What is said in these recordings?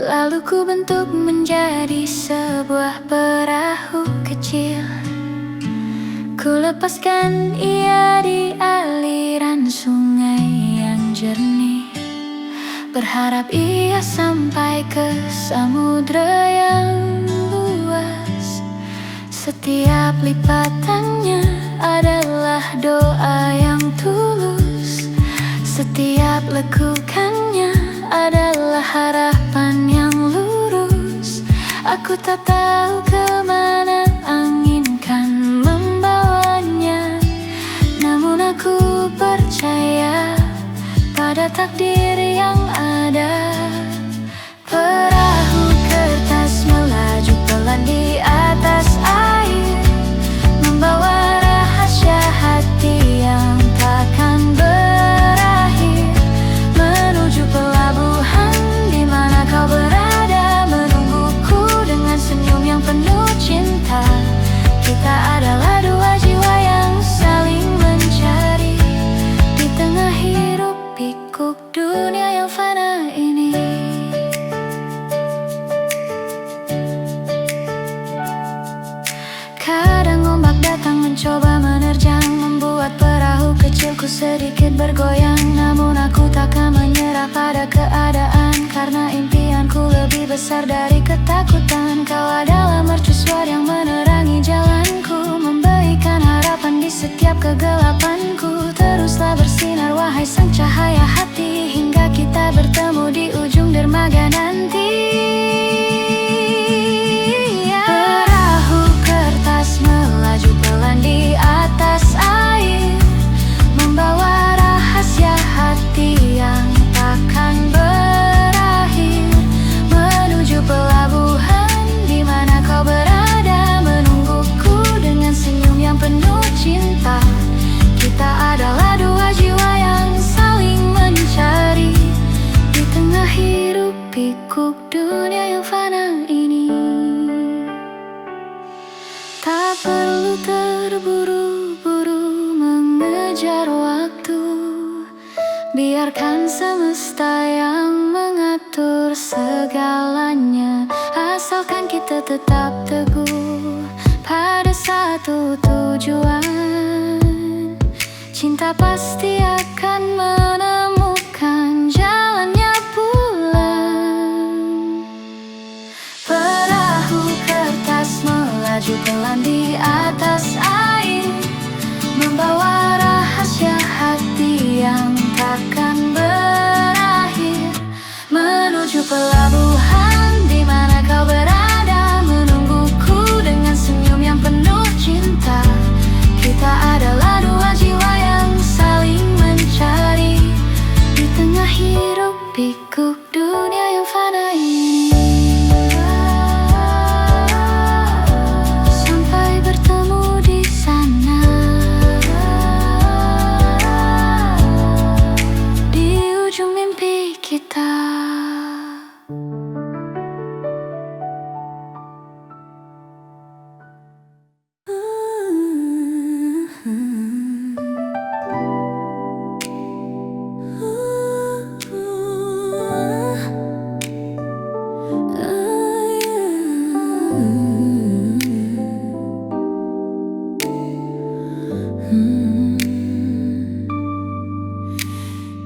Lalu ku bentuk menjadi sebuah perahu kecil. Ku lepaskan ia di aliran sungai yang jernih, berharap ia sampai ke samudra yang luas. Setiap lipatannya adalah doa yang tulus, setiap lekukannya adalah harapan yang lurus. Aku tak tahu kemana angin kan membawanya, namun aku percaya pada takdir yang ada. Perahu kertas melaju pelan di atas air, membawa rahasia hati yang takkan berakhir, menuju pelabuhan di mana kau berada, menungguku dengan senyum yang penuh cinta. Kita adalah dua jiwa yang saling mencari di tengah hiruk pikuk dunia yang fana ini. Kadang ombak datang mencoba menerjang, membuat perahu kecilku sedikit bergoyang. Namun aku takkan menyerah pada keadaan, karena impianku lebih besar dari ketakutan. Kau adalah mercusuar yang menerangi jalanku, memberikan harapan di setiap kegelapanku. Teruslah bersinar wahai sang cahaya hati, hingga kita bertemu di ujung dermaga nanti. Perahu kertas melaju pelan di atas air, membawa rahasia hati yang takkan berakhir, menuju pelabuhan di mana kau berada, menungguku dengan senyum yang penuh cinta. Kita adalah dua jiwa yang saling mencari di tengah hiruk pikuk dunia yang fana ini. Tak perlu terburu-buru mengejar waktu, biarkan semesta yang mengatur segalanya. Asalkan kita tetap teguh pada satu tujuan, cinta pasti akan menemukan jalannya pulang. Perahu kertas melaju pelan di atas air, membawa rahasia hati yang takkan berakhir, menuju pelabuhan di mana kau berada, menungguku dengan senyum yang penuh cinta. Kita adalah dua jiwa yang saling mencari di tengah hiruk pikuk dunia yang fana ini. Sampai bertemu di sana, di ujung mimpi kita.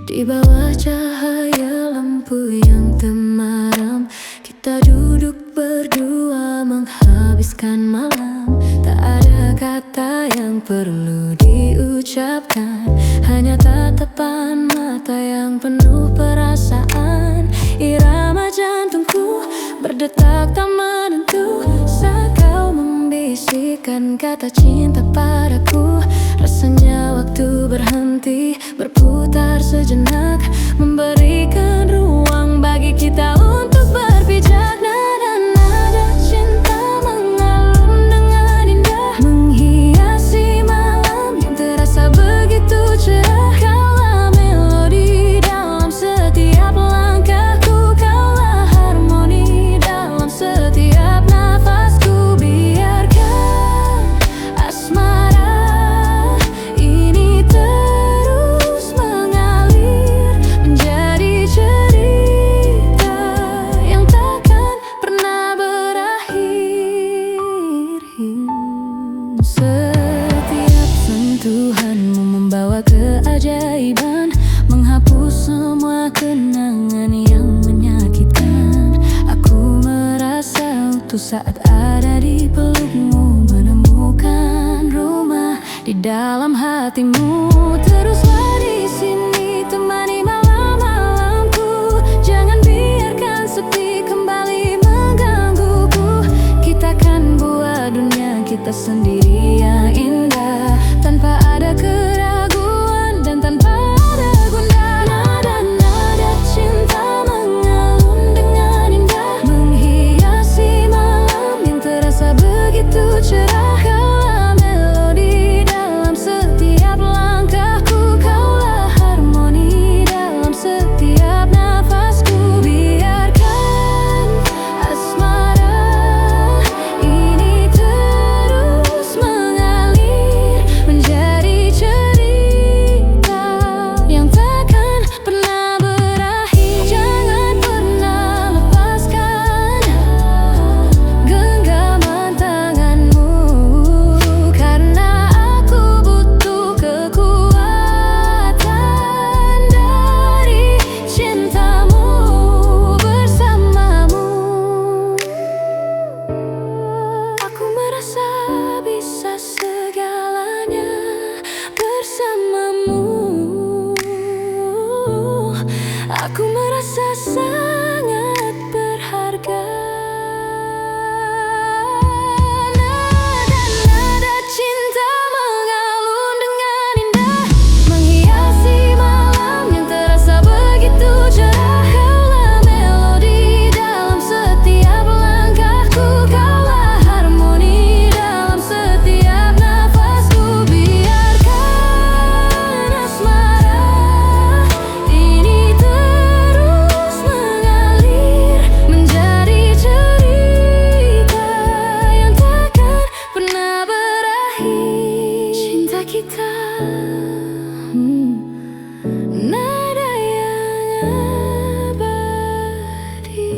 Di bawah cahaya lampu yang temaram, kita duduk berdua menghabiskan malam. Tak ada kata yang perlu diucapkan, hanya tatapan mata yang penuh perasaan. Irama jantungku berdetak tak menentu saat kau membisikkan kata cinta padaku. Rasanya waktu berhenti berputar sejenak, memberikan ruang bagi kita untuk berpijak. Nada-nada cinta mengalun dengan indah, menghiasi malam yang terasa begitu cerah. Kaulah melodi dalam setiap langkahku, kaulah harmoni dalam setiap nafasku. Biarkan asmara ini terus mengalir, saat ada di pelukmu, menemukan rumah di dalam hatimu. Teruslah di sini, temani malam-malamku. Jangan biarkan sepi kembali menggangguku. Kita kan buat dunia kita sendiri yang indah, tanpa ada keraguan dan tanpa ada gundah. Nada-nada cinta mengalun dengan indah, menghiasi malam yang terasa begitu cerah. Kaulah melodi dalam setiap langkahku, kaulah harmoni dalam setiap nafasku. Biarkan asmara ini terus mengalir, menjadi cerita yang takkan pernah berakhir. Jangan pernah lepaskan genggaman tanganmu, karena aku butuh kekuatan dari cintamu bersamamu. Aku merasa bisa segalanya bersamamu. Aku merasa sangat berharga. Nada-nada cinta mengalun dengan indah, menghiasi malam yang terasa begitu cerah. Kaulah melodi dalam setiap langkahku, kaulah harmoni dalam setiap nafasku. Biarkan asmara ini terus mengalir, menjadi cerita yang takkan pernah berakhir. Cinta kita nada yang abadi.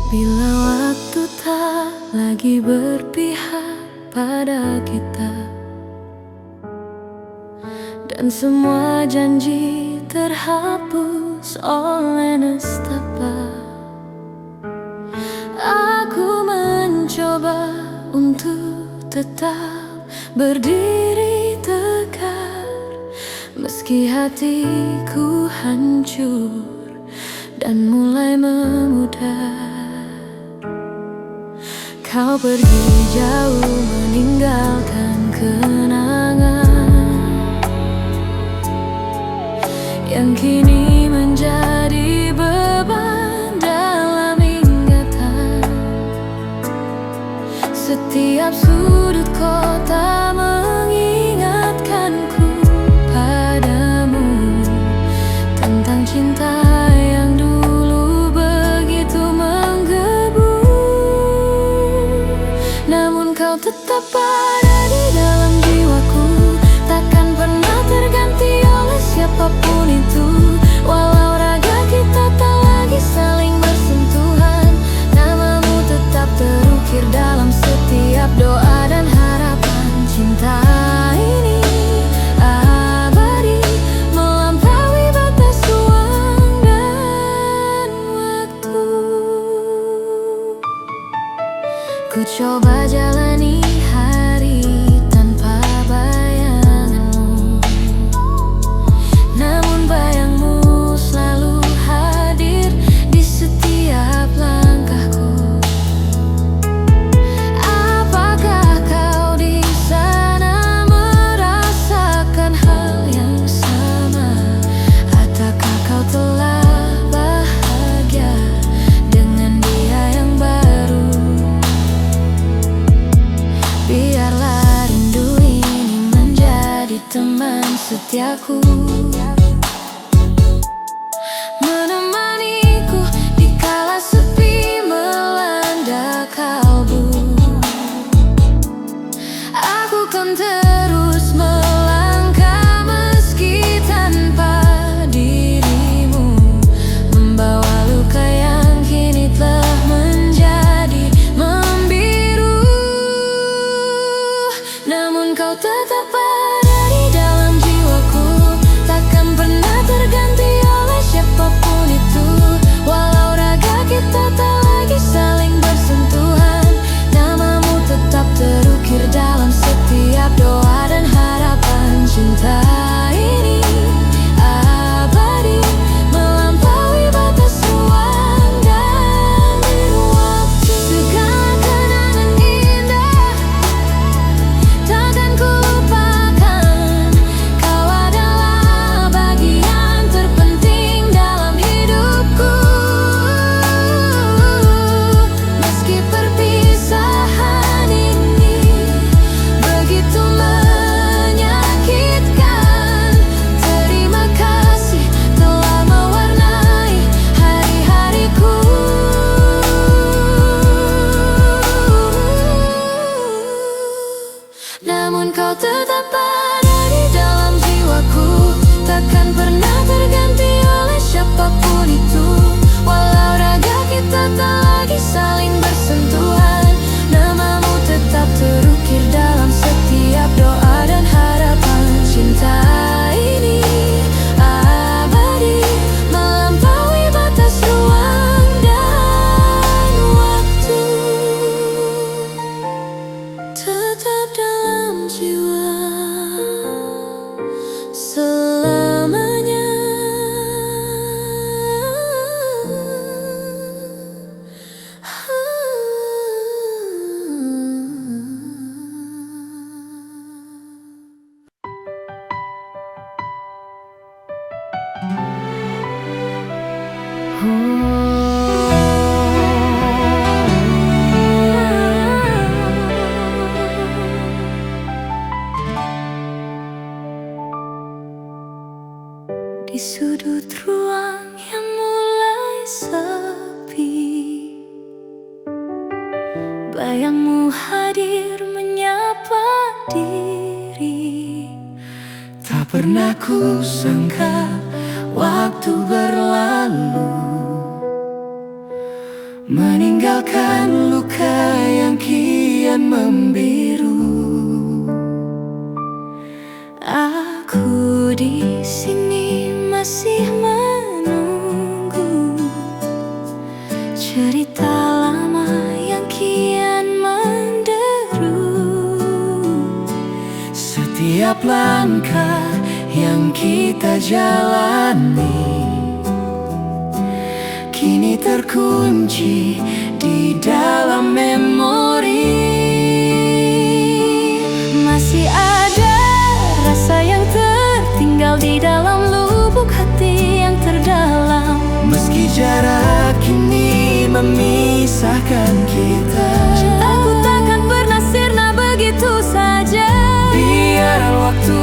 Bila waktu tak lagi berpihak pada kita, dan semua janji terhapus oleh nestapa, aku mencoba untuk tetap berdiri tegar, meski hatiku hancur dan mulai memudar. Kau pergi jauh meninggalkan kenangan yang kini menjadi beban dalam ingatan. Setiap sudut kota mengingatkanku padamu, tentang cinta yang dulu begitu menggebu. Namun kau tetap ada di dalam jiwaku, takkan pernah terganti oleh siapapun itu. Walau raga kita tak lagi saling bersentuhan, namamu tetap terukir dalam setiap doa dan harapan. Cinta ini abadi, melampaui batas ruang dan waktu. Ku coba jalani hari tanpa bayanganmu, namun bayangmu selalu hadir di setiap langkahku. Apakah kau di sana merasakan hal yang sama? Ataukah kau telah bahagia dengan dia yang baru? Biarlah rindu ini menjadi teman setiaku, menemaniku di kala sepi melanda kalbu. Aku kan terus melangkah meski tanpa dirimu. Di sudut ruang yang mulai sepi, bayangmu hadir menyapa diri. Tak pernah ku sangka waktu berlalu, meninggalkan luka yang kian membiru. Aku di sini masih menunggu cerita lama yang kian menderu. Setiap langkah yang kita jalani kini terkunci di dalam memori. Masih ada rasa yang tertinggal di dalam lubuk hati yang terdalam. Meski jarak kini memisahkan kita, Cintaku takkan pernah sirna begitu saja. biar waktu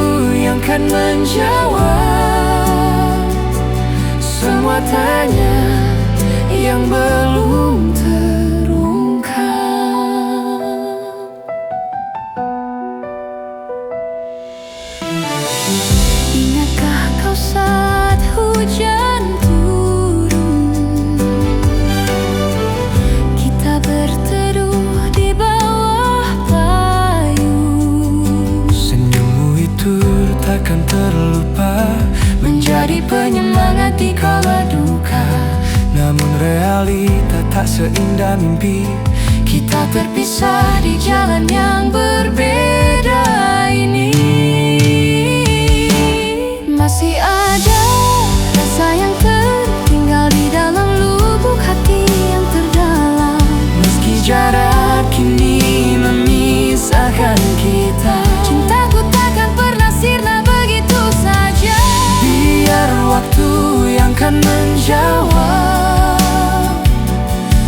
yang kan menjawab semua tanya yang belum terungkap. Ingatkah kau saat hujan turun, kita berteduh di bawah payung. Senyummu itu takkan terlupa, menjadi penyemangat di kala duka. Namun realita tak seindah mimpi, kita terpisah di jalan yang berbeda ini. Masih ada rasa yang tertinggal di dalam lubuk hati yang terdalam. Meski jarak kini memisahkan kita, Cintaku takkan pernah sirna begitu saja. biar waktu yang kan menjawab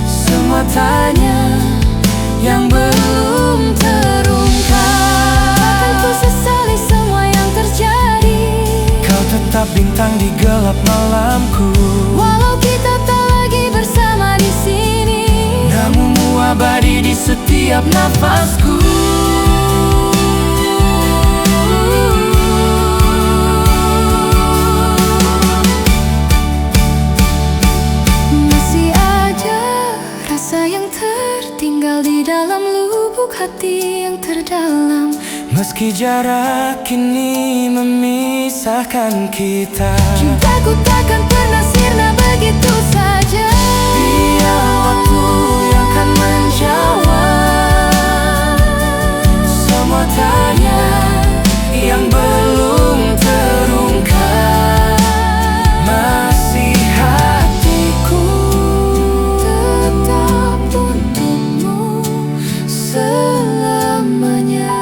semua tanya yang belum terungkap. Takkan ku sesali semua yang terjadi, Kau tetap bintang di gelap malamku, walau kita tak lagi bersama di sini. namunmu abadi di setiap nafasku. Masih ada rasa yang tertinggal di dalam lubuk hati yang terdalam. Meski jarak kini memisahkan kita, Cintaku takkan pernah sirna begitu saja. biar waktu yang kan menjawab semua tanya yang belum terungkap. Masih hatiku Tetap untukmu selamanya.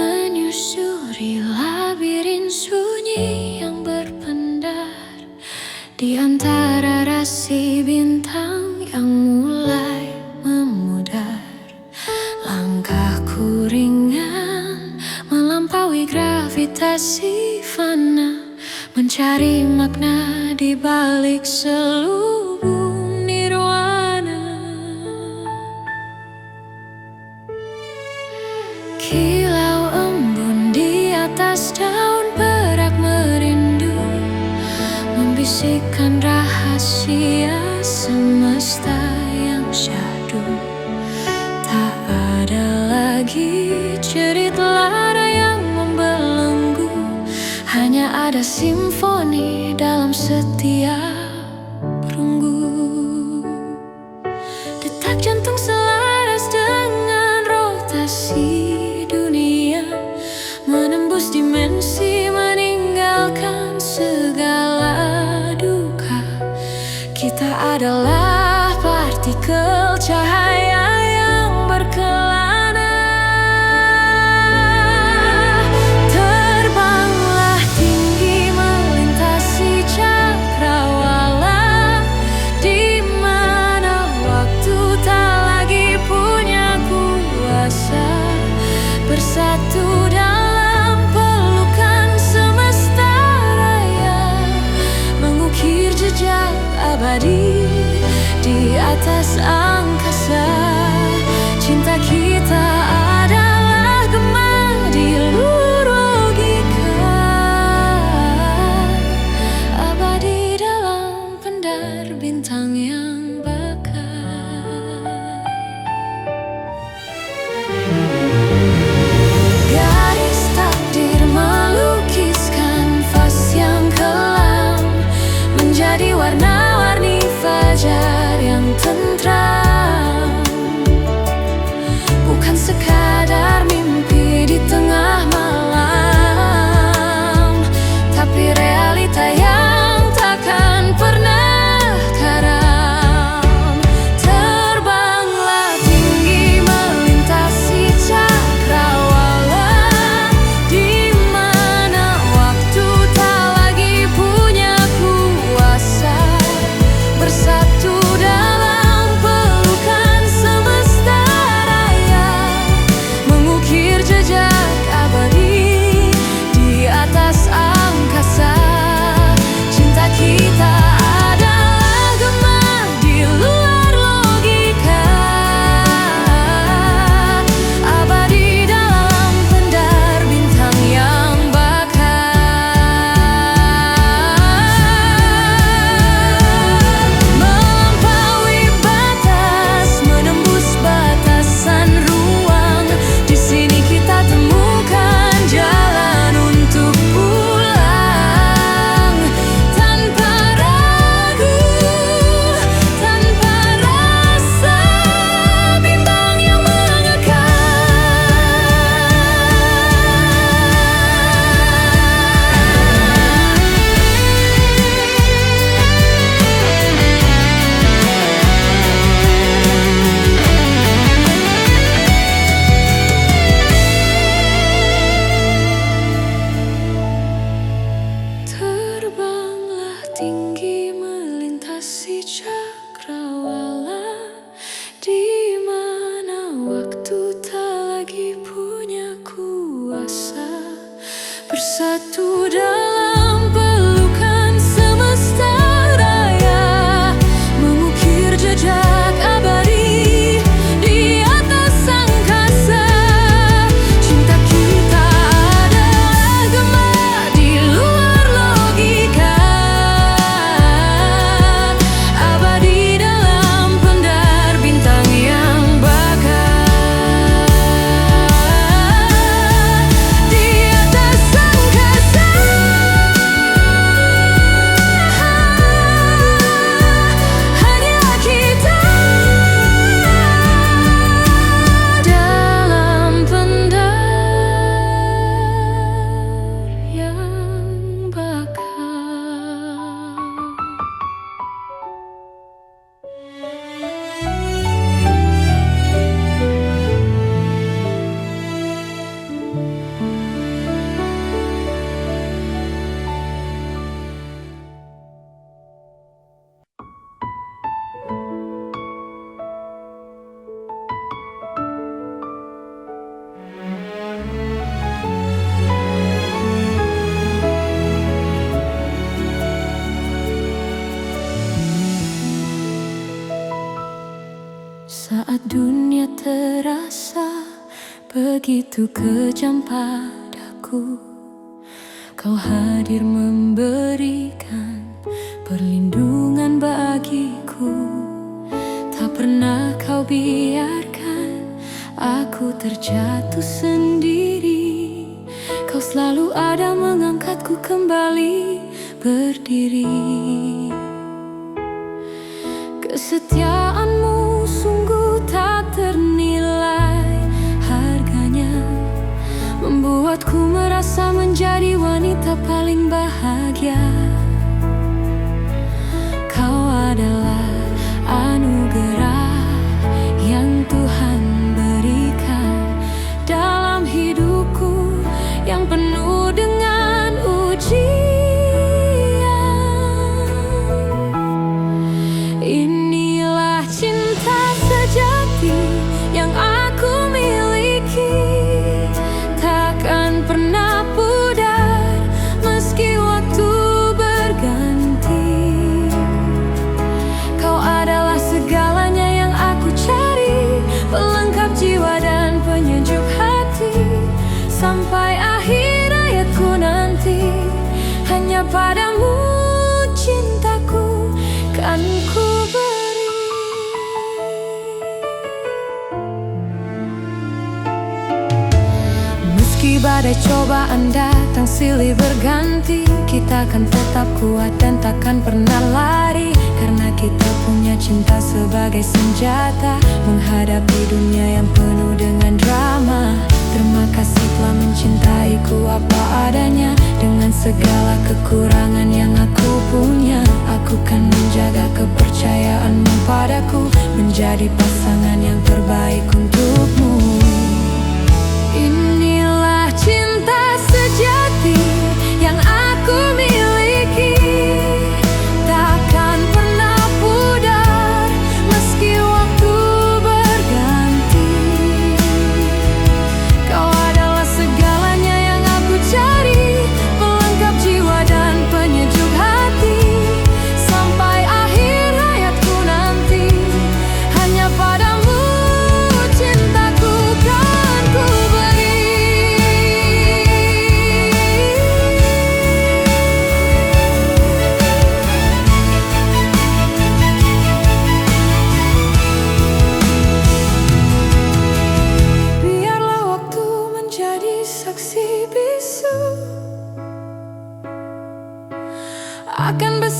Menyusuri labirin sunyi yang berpendar di antara rasi bintang yang mulai memudar. Langkahku ringan melampaui gravitasi fana, mencari makna di balik selubung nirwana. Kilau embun di atas daun perak merindu, membisikkan rahasia semesta yang syahdu. Tak ada lagi cerit lara yang membelenggu, hanya ada simfoni dalam setiap perunggu. Detak jantung selaras dengan rotasi dunia, bukan sekadar mimpi di tengah malam, tapi realita yang takkan pernah karam. Terbanglah tinggi melintasi cakrawala, di mana waktu tak lagi punya kuasa. Bersatu dalam pelukan semesta raya, mengukir jejak abadi di atas angkasa. Cinta kita adalah gema di luar logika, abadi dalam pendar bintang yang bakar. Melampaui batas, menembus batasan ruang, di sini kita temukan jalan untuk pulang. Tanpa ragu, tanpa rasa, bintang yang mengekang. Terbanglah tinggi melintasi cakrawala, di mana waktu tak lagi punya kuasa. Bersatu dalam pelukan semesta raya, mengukir jejak abadi di atas angkasa. Cinta kita adalah gema di luar logika, abadi dalam pendar bintang yang bakar. Di atas angkasa, hanyalah kita dalam pendar yang bakar. Saat dunia terasa begitu kejam padaku, Kau hadir memberikan perlindungan bagiku. Tak pernah Kau biarkan aku terjatuh sendiri. Kau selalu ada mengangkatku kembali berdiri. Kesetiaanmu sungguh tak ternilai harganya, membuatku merasa menjadi wanita paling bahagia. Kau adalah anugerah yang Tuhan berikan dalam hidupku yang penuh dengan ujian. Inilah cinta sejati yang aku miliki, takkan pernah pudar meski waktu berganti. Kau adalah segalanya yang aku cari, pelengkap jiwa dan penyejuk hati. Sampai akhir hayatku nanti, hanya padamu cintaku kan ku beri. Meski badai cobaan datang silih berganti, kita akan tetap kuat dan takkan pernah lari. Karena kita punya cinta sebagai senjata menghadapi dunia yang penuh dengan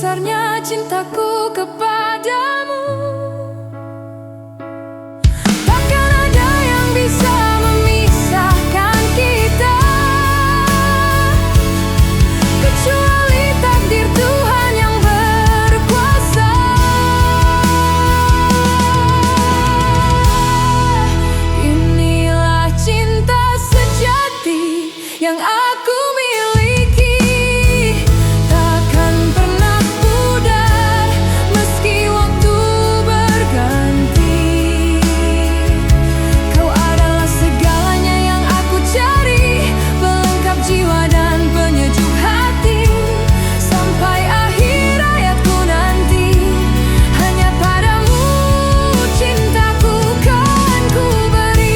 besarnya cintaku kepadamu. Takkan ada yang bisa memisahkan kita, kecuali takdir Tuhan yang berkuasa. Inilah cinta sejati yang aku miliki, takkan pernah pudar meski waktu berganti. Kau adalah segalanya yang aku cari, pelengkap jiwa dan penyejuk hati. Sampai akhir hayatku nanti, hanya padamu cintaku kan ku beri.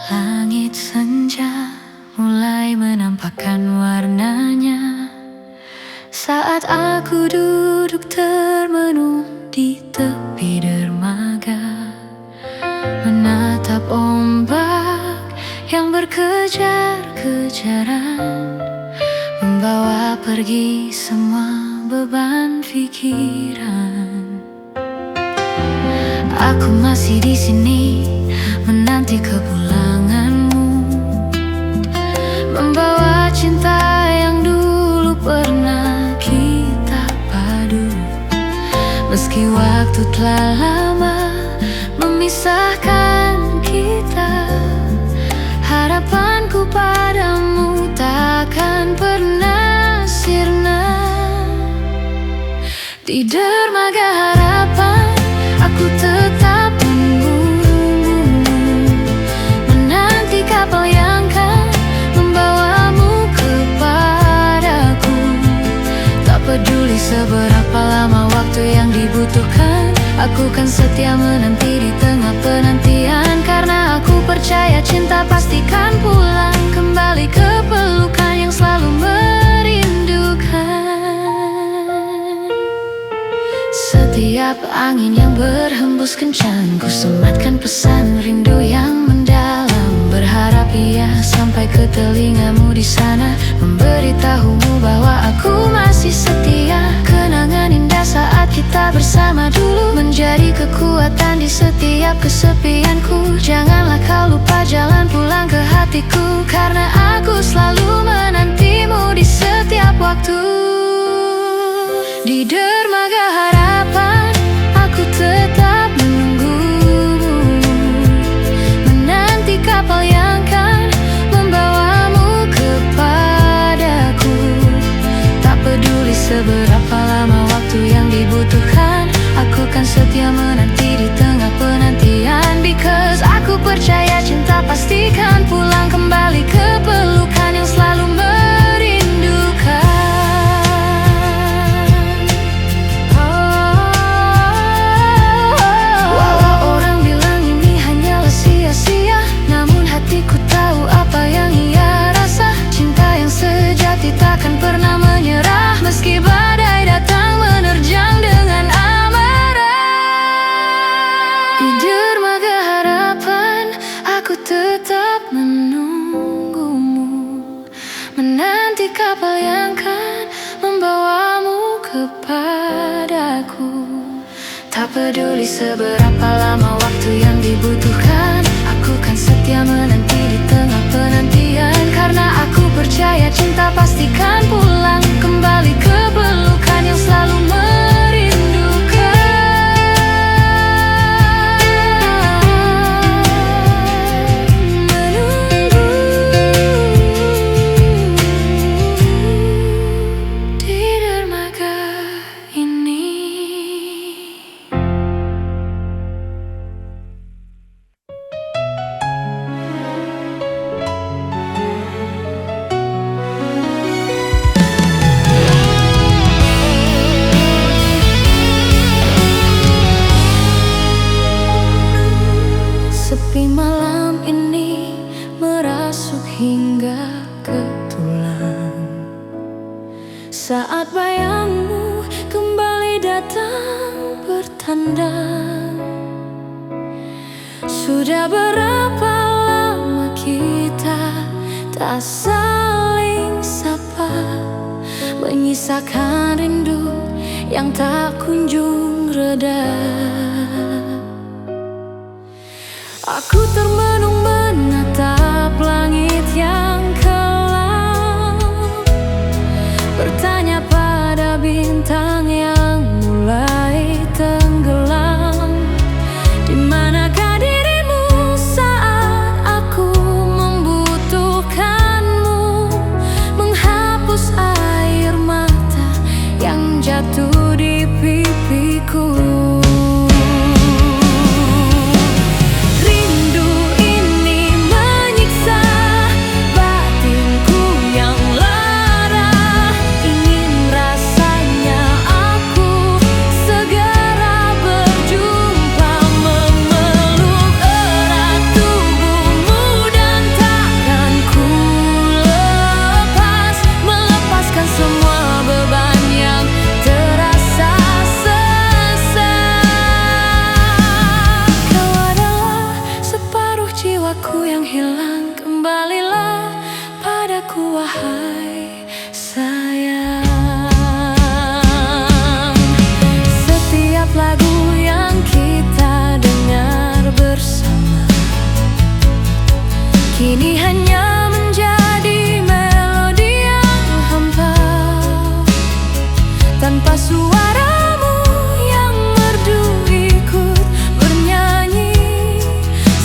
Langit senja mulai menampakkan warnanya saat aku duduk termenung di tepi dermaga, menatap ombak yang berkejar-kejaran, membawa pergi semua beban pikiran. Aku masih di sini menanti kepulanganmu, membawa cinta yang dulu pernah kita padu. Meski waktu telah lama memisahkan kita, harapanku padamu takkan pernah sirna. Di dermaga harapan aku tetap menunggumu, menanti kapal yang kan membawamu kepadaku. Tak peduli seberapa lama waktu yang dibutuhkan, aku kan setia menanti di tengah penantian. Karena aku percaya cinta pastikan pulang kembali ke pelukan yang selalu merindukan. Setiap angin yang berhembus kencang, ku sematkan pesan rindu yang mendalam. Berharap ia sampai ke telingamu di sana, memberitahumu bahwa aku masih setia. Kenangan indah saat kita bersama dulu menjadi kekuatan di setiap kesepianku. Janganlah kau lupa jalan pulang ke hatiku, karena aku selalu menantimu di setiap waktu. Di dermaga harapan aku tetap menunggumu, menanti kapal yang kan membawamu kepadaku. Tak peduli seberapa lama waktu yang dibutuhkan, aku kan setia menanti di tengah penantian. Because aku percaya cinta pastikan pulang kembali ke pelukan yang selalu merindukan. Walau orang bilang ini hanyalah sia-sia, namun hatiku tahu apa yang ia rasa. Cinta yang sejati takkan pernah menyerah, meski badai datang menerjang dengan amarah. Di dermaga harapan aku tetap menunggumu, menanti kapal yang kan membawamu kepadaku. Tak peduli seberapa lama waktu yang dibutuhkan, aku kan setia menanti di tengah penantian. Karena aku percaya cinta pastikan pulang kembali ke pelukan yang selalu merindukan. Menunggu di dermaga ini. pandang. Sudah berapa lama kita tak saling sapa, menyisakan rindu yang tak kunjung reda. Aku termenung menatap langit yang kelam, bertanya pada bintang yang mulai tenggelam. Di manakah dirimu saat aku membutuhkanmu, menghapus air mata yang jatuh di pipiku. Jiwaku yang hilang, kembalilah padaku wahai sayang. Setiap lagu yang kita dengar bersama kini hanya menjadi melodi yang hampa, tanpa suaramu yang merdu ikut bernyanyi.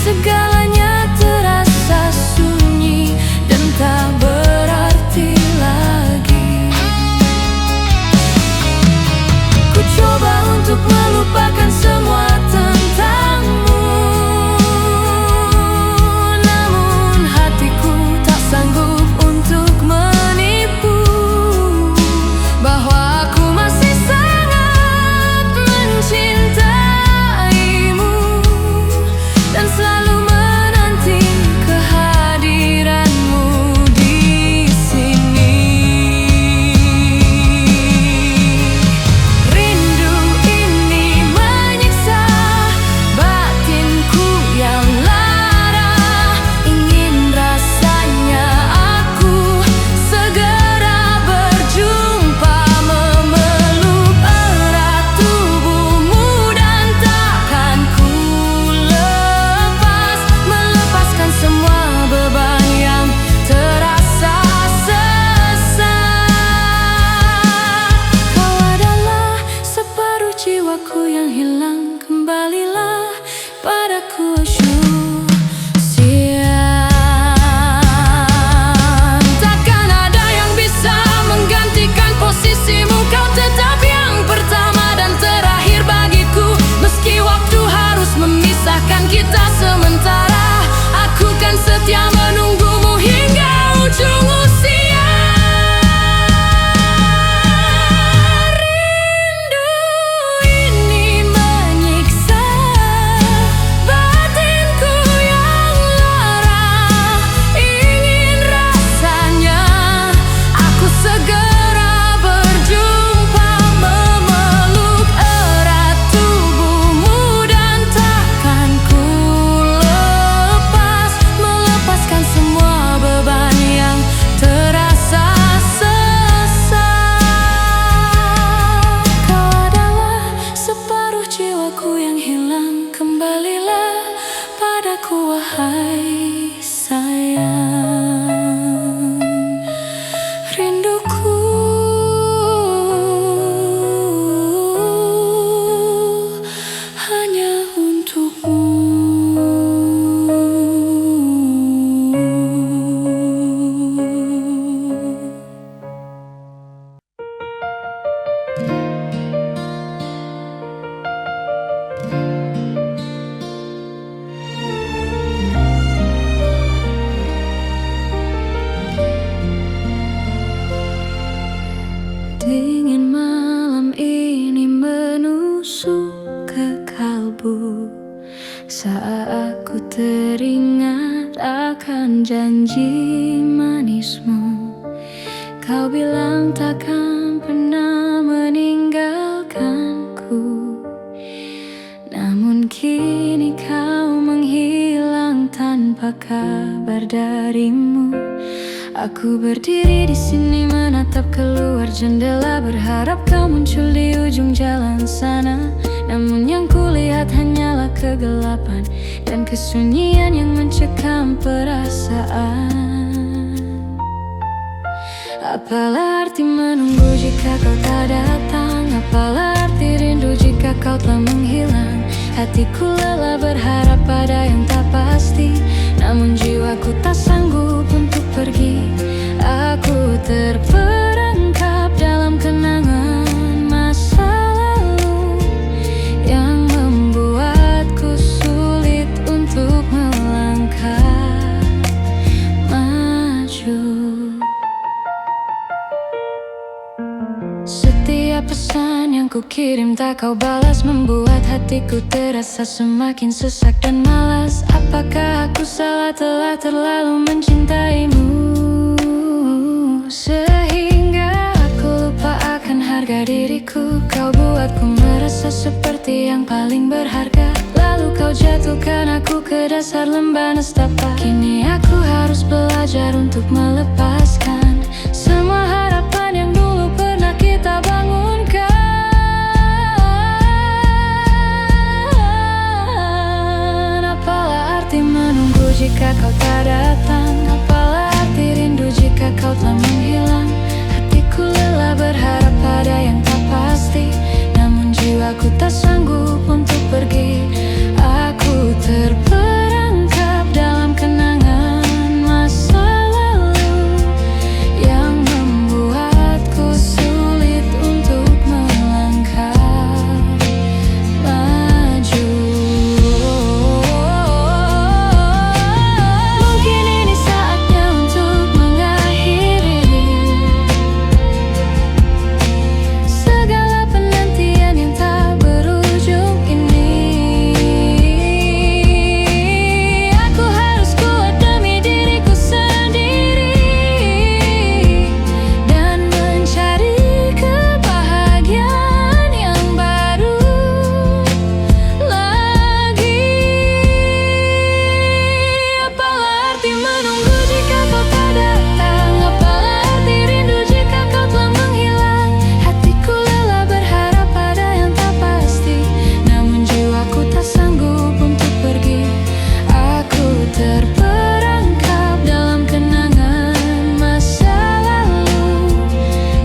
Segalanya terasa sunyi dan tak berarti lagi. Ku coba untuk melupakan semua tentangmu, namun hatiku tak sanggup untuk menipu bahwa aku masih sangat mencintaimu dan selalu menanti kehadiranmu di sini. Rindu ini menyiksa batinku yang lara, ingin rasanya aku segera berjumpa, memeluk erat tubuhmu dan takkan ku lepas, melepaskan semua beban yang terasa sesak. Kau adalah separuh jiwaku yang hilang, kembalilah padaku sayang. Takkan ada yang bisa menggantikan posisimu, kau tetap yang pertama dan terakhir bagiku. Meski waktu harus memisahkan kita sementara, aku kan setia menunggumu hingga ujung usia. Rindu ini menyiksa batinku yang lara, ingin rasanya aku segera berjumpa, memeluk erat tubuhmu dan takkan ku lepas, melepaskan semua beban yang terasa sesak. Kau adalah separuh jiwaku yang hilang, kembalilah padaku wahai sayang. Rinduku hanya untukmu. Dingin malam ini menusuk ke kalbu, saat aku teringat akan janji manismu. Kau bilang takkan pernah meninggalkanku, apa kabar darimu? Aku berdiri di sini menatap keluar jendela, berharap kau muncul di ujung jalan sana. Namun yang kulihat hanyalah kegelapan dan kesunyian yang mencekam perasaan. Apalah arti menunggu jika kau tak datang? Apalah arti rindu jika kau telah menghilang? Hatiku lelah berharap pada yang tak pasti, namun jiwaku tak sanggup untuk pergi. Aku terperangkap dalam kenangan masa lalu yang membuatku sulit untuk melangkah maju. Setiap pesan yang ku kirim tak kau balas, membuat hatiku terasa semakin sesak dan malas. Apakah aku salah telah terlalu mencintaimu, sehingga aku lupa akan harga diriku? Kau buatku merasa seperti yang paling berharga, lalu kau jatuhkan aku ke dasar lembah nestapa. Kini aku harus belajar untuk melepaskan semua harapan yang dulu pernah kita bangunkan. Apalah arti menunggu jika kau tak datang? Apalah arti rindu jika kau telah menghilang? Hatiku lelah berharap pada yang tak pasti, namun jiwaku tak sanggup untuk pergi. Aku terperangkap dalam kenangan masa lalu yang membuatku sulit untuk melangkah maju. Mungkin ini saatnya untuk mengakhiri segala penantian yang tak berujung ini. Aku harus kuat demi diriku sendiri dan mencari kebahagiaan yang baru lagi. Apalah arti menunggu jika kau tak datang? Apalah arti rindu jika kau telah menghilang? Hatiku lelah berharap pada yang tak pasti, namun jiwaku tak sanggup untuk pergi. Aku terperangkap dalam kenangan masa lalu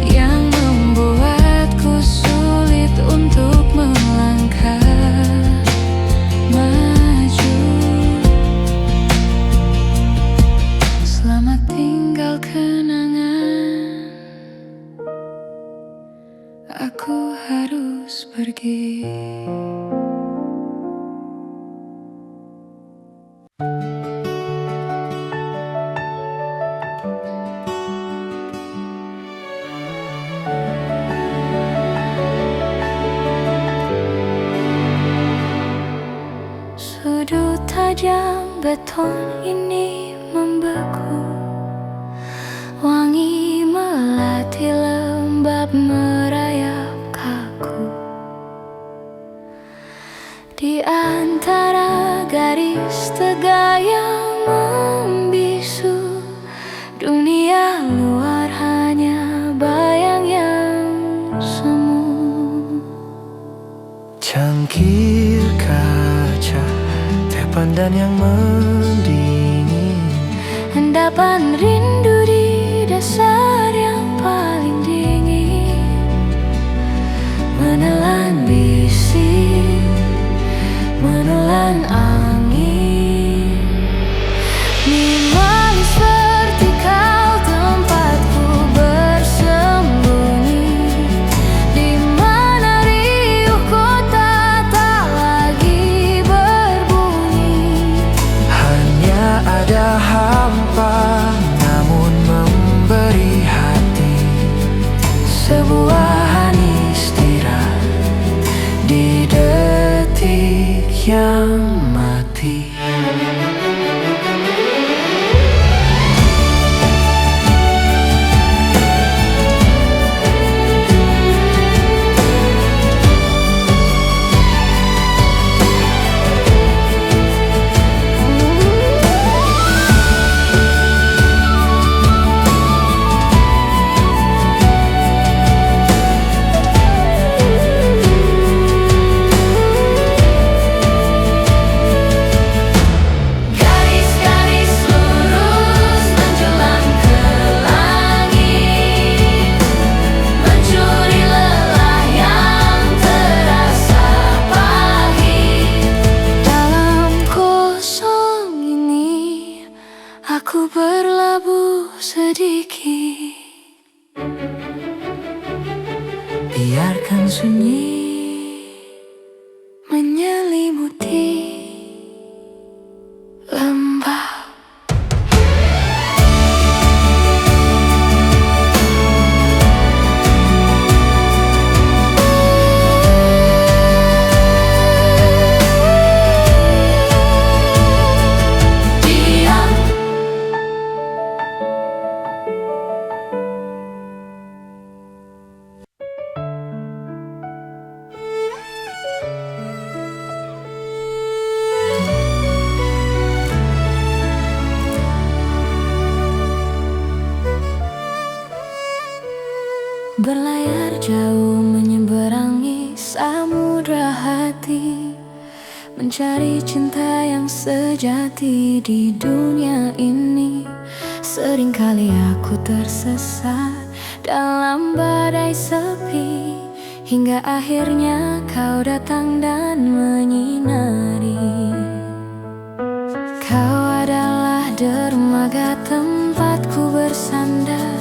yang membuatku sulit untuk melangkah maju. Selamat tinggal kenangan, aku harus pergi. Sudut tajam beton ini membeku, wangi melati lembab merayap kaku. Di antara garis tegak yang membisu, dunia luar hanya bayang yang semu. Cangkir kaca, teh pandan yang mendingin, Endapan rindu di dasar yang paling dingin, menelan bisik, menelan angin. Minimalis vertikal tempatku bersembunyi, di mana riuh kota tak lagi berbunyi. hanya ada hampa namun memberi hati, Sebuah anistia di detik yang mati. yang sunyi menyelimuti lembah. Berlayar jauh menyeberangi samudra hati, mencari cinta yang sejati di dunia ini. Seringkali aku tersesat dalam badai sepi, hingga akhirnya kau datang dan menyinari. Kau adalah dermaga tempatku bersandar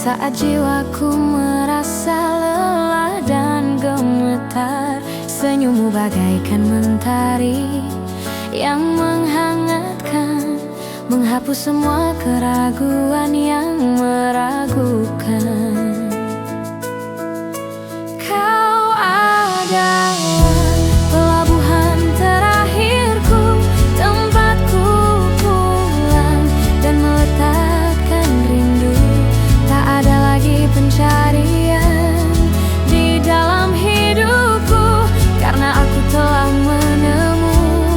saat jiwaku merasa lelah dan gemetar. Senyummu bagaikan mentari yang menghangatkan, menghapus semua keraguan yang meragukan. Kau adalah pelabuhan terakhirku, tempatku pulang dan meletakkan rindu. Tak ada lagi pencarian di dalam hidupku, karena aku telah menemukanmu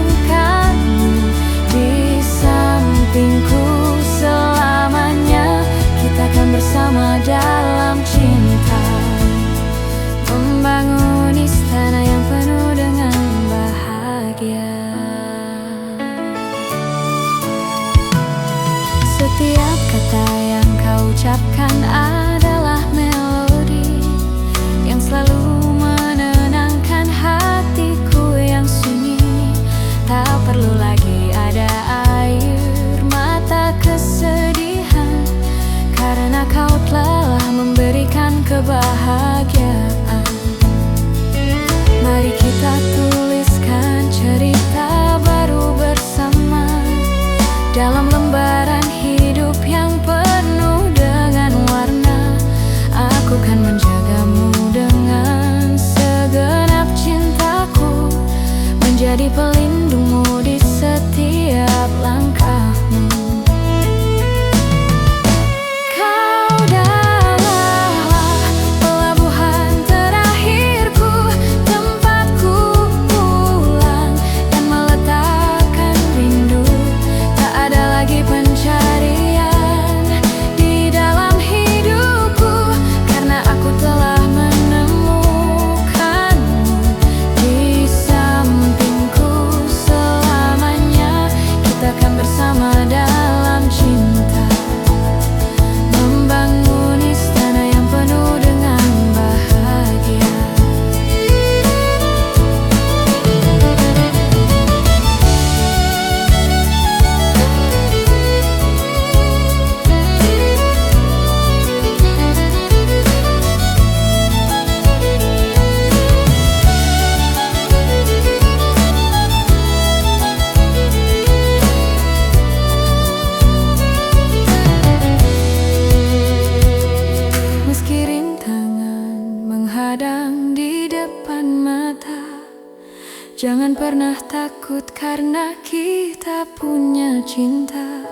di sampingku selamanya. Kita akan bersama dalam cinta, membangun istana yang penuh dengan bahagia. Setiap kata yang kau ucapkan adalah melodi yang selalu menenangkan hatiku yang sunyi. Tak perlu lagi ada air mata kesedihan, karena kau telah memberikan kebahagiaan. Mari kita tuliskan cerita baru bersama dalam lembaran hidup yang penuh dengan warna. Aku kan menjagamu dengan segenap cintaku, menjadi pelindungmu di setiap langkahmu. Kau adalah pelabuhan terakhirku, tempatku pulang dan meletakkan rindu. Tak ada lagi pencarian di dalam hidupku, karena aku telah menemukanmu di sampingku selamanya. Kita akan bersama dalam cinta, membangun istana yang penuh dengan bahagia. Meski rintangan menghadang di depan mata, jangan pernah takut karena kita punya cinta.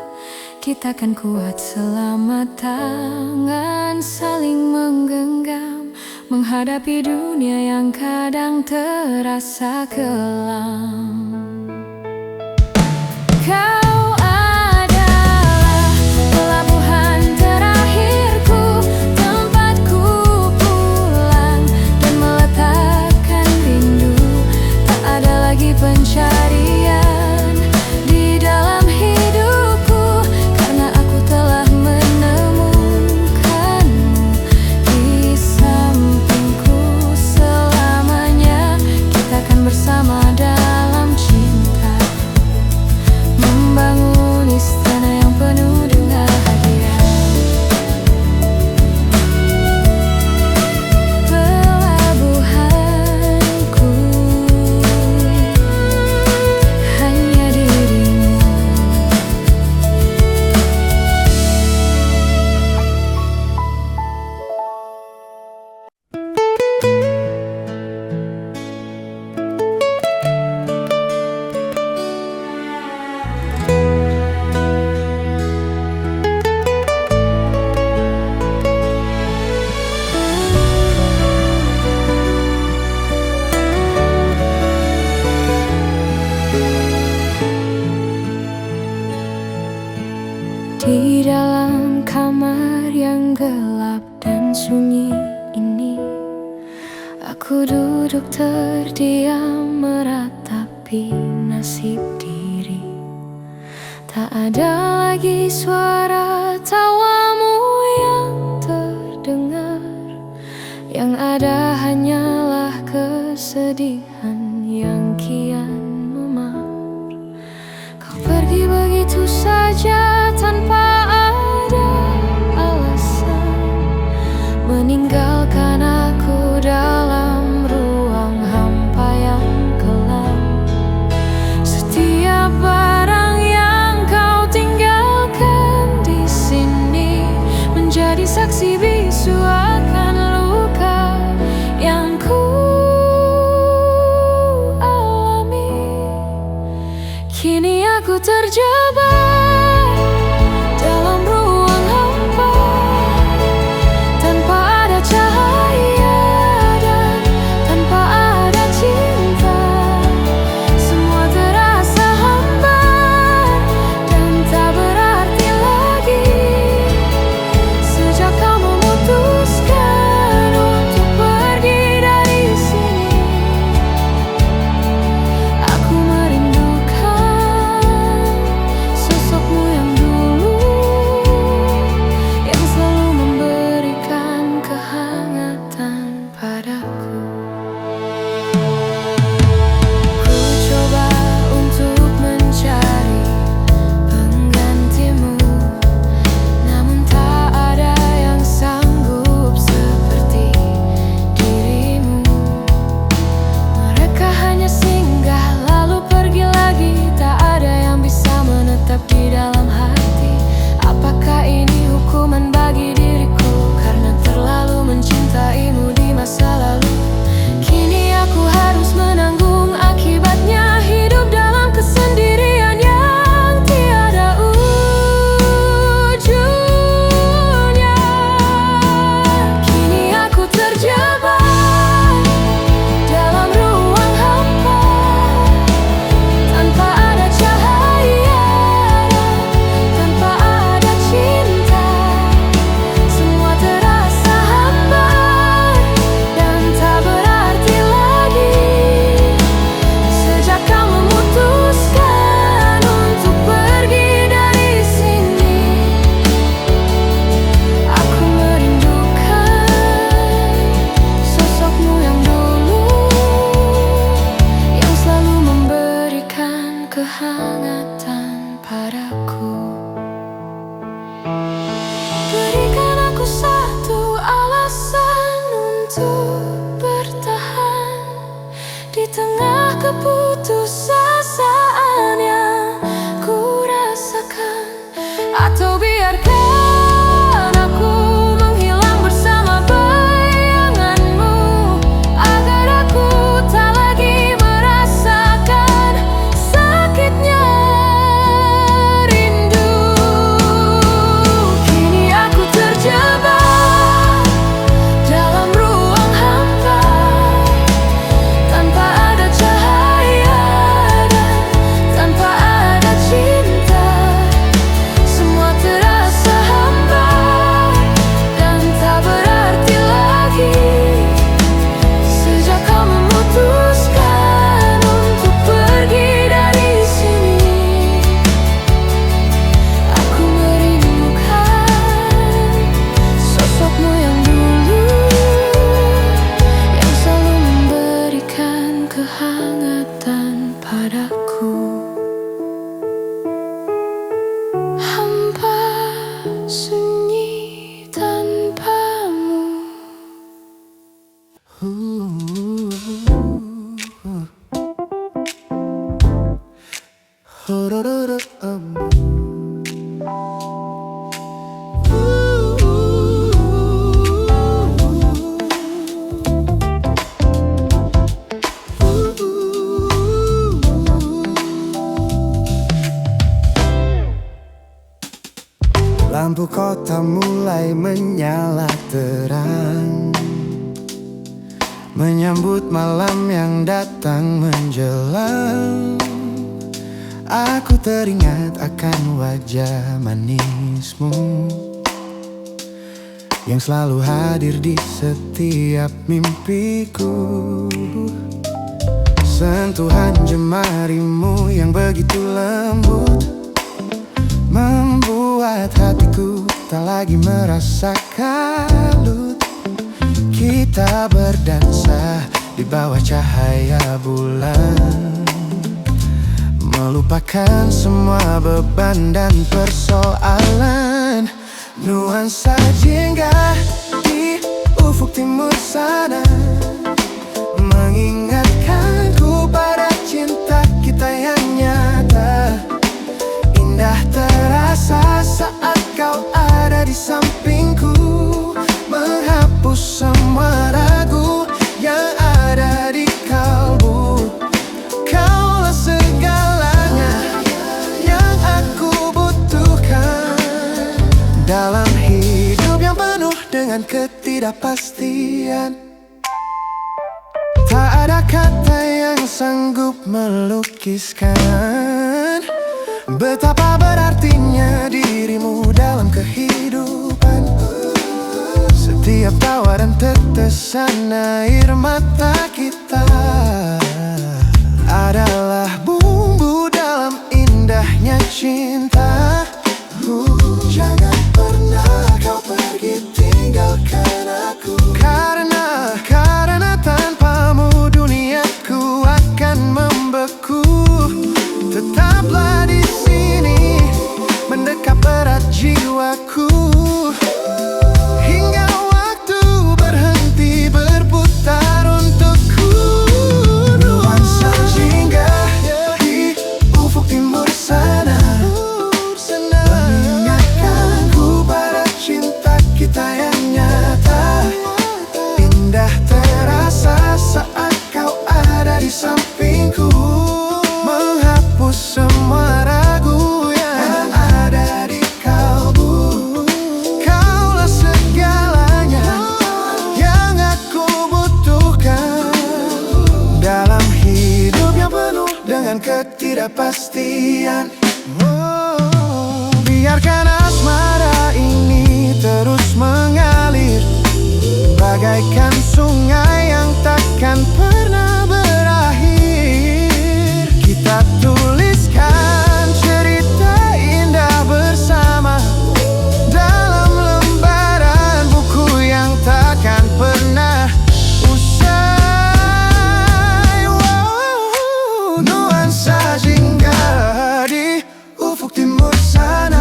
Kita kan kuat selama tangan saling menggenggam, menghadapi dunia yang kadang terasa kelam. Kau adalah pelabuhan terakhirku, tempatku pulang dan meletakkan rindu. Tak ada lagi pencarian di dalam hidupku, karena aku telah menemukanmu di sampingku selamanya. Kita akan bersama dalam cinta, membangun meratapi nasib diri. Tak ada lagi suara tawamu yang terdengar, yang ada hanyalah kesedihan yang kian memar. Kau pergi begitu saja tanpa ada alasan, meninggalkan aku dalam ruang hampa yang kelam. Setiap barang yang kau tinggalkan di sini menjadi saksi bisu akan luka yang ku alami. Kini aku terjebak dalam ruang hampa, tanpa ada cahaya dan tanpa ada cinta. Semua terasa hambar dan tak berarti lagi sejak kau memutuskan untuk pergi dari sini. Aku merindukan sosokmu yang dulu, yang selalu memberikan kehangatan padaku. Ku coba untuk mencari penggantimu, namun tak ada yang sanggup seperti dirimu. Mereka hanya singgah lalu pergi lagi, tak ada yang bisa menetap di dalam hati. Apakah ini hukuman bagi diriku karena terlalu mencintaimu di masa lalu? Kini aku harus menanggung akibatnya, hidup dalam kesendirian yang tiada ujungnya. Kini aku terjebak dalam ruang hampa, tanpa ada cahaya dan tanpa ada cinta. Semua terasa hambar dan tak berarti lagi sejak kau memutuskan untuk pergi dari sini. Aku merindukan sosokmu yang dulu, yang selalu memberikan kehangatan padaku. Berikan aku satu alasan untuk bertahan di tengah keputusasaan yang ku rasakan, atau biarkan aku menghilang bersama bayanganmu, agar aku tak lagi merasakan sakitnya rindu. Kini aku terjebak dalam ruang hampa, tanpa ada cahaya dan tanpa ada cinta. Semua terasa hambar dan tak berarti lagi sejak kau memutuskan untuk pergi dari sini. Aku merindukan sosokmu yang dulu, yang selalu memberikan kehangatan padaku. Hampa sunyi tanpamu. Lampu kota mulai menyala terang, menyambut malam yang datang menjelang. Aku teringat akan wajah manismu yang selalu hadir di setiap mimpiku. Sentuhan jemarimu yang begitu lembut membuat hatiku tak lagi merasa kalut. Kita berdansa di bawah cahaya bulan, melupakan semua beban dan persoalan. Nuansa jingga di ufuk timur sana mengingatkanku pada cinta kita yang nyata. Indah terasa saat kau ada di sampingku, menghapus semua ragu yang ada di kalbu. Kaulah segalanya yang aku butuhkan dalam hidup yang penuh dengan ketidakpastian. Tak ada kata yang sanggup melukiskan betapa berartinya dirimu dalam kehidupan. Setiap tawa dan tetesan air mata kita adalah bumbu dalam indahnya cinta. Jangan pernah kau pergi tinggalkan aku, karena tanpamu duniaku akan membeku. Tetaplah di sini mendekat erat jiwaku hingga waktu berhenti berputar untukku. Nuansa jingga di ufuk timur sana mengingatkanku pada cinta kita yang nyata. Indah terasa saat kau ada di sampingku, menghapus semua ragu yang ada di kalbu. Kaulah segalanya yang aku butuhkan dalam hidup yang penuh dengan ketidakpastian. Biarkan asmara ini terus mengalir bagaikan sungai yang takkan pernah berakhir. Kita tuliskan cerita indah bersama dalam lembaran buku yang takkan pernah usai. Nuansa jingga di ufuk timur sana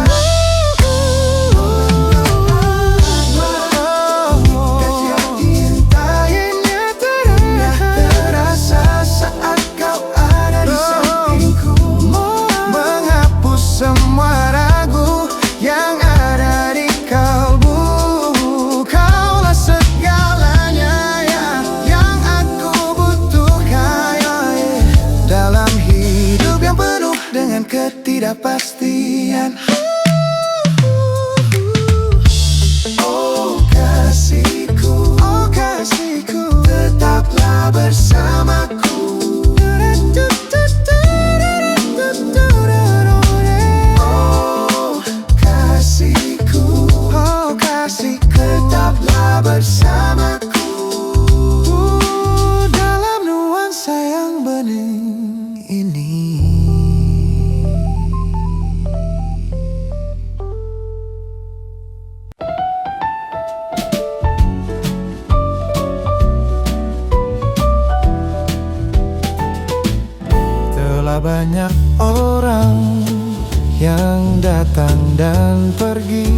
semua ragu yang ada di kalbu. Kaulah segalanya yang aku butuhkan dalam hidup yang penuh dengan ketidakpastian. Oh kasihku, tetaplah bersamaku. Tetaplah bersamaku dalam nuansa yang bening ini. Telah banyak orang yang datang dan pergi,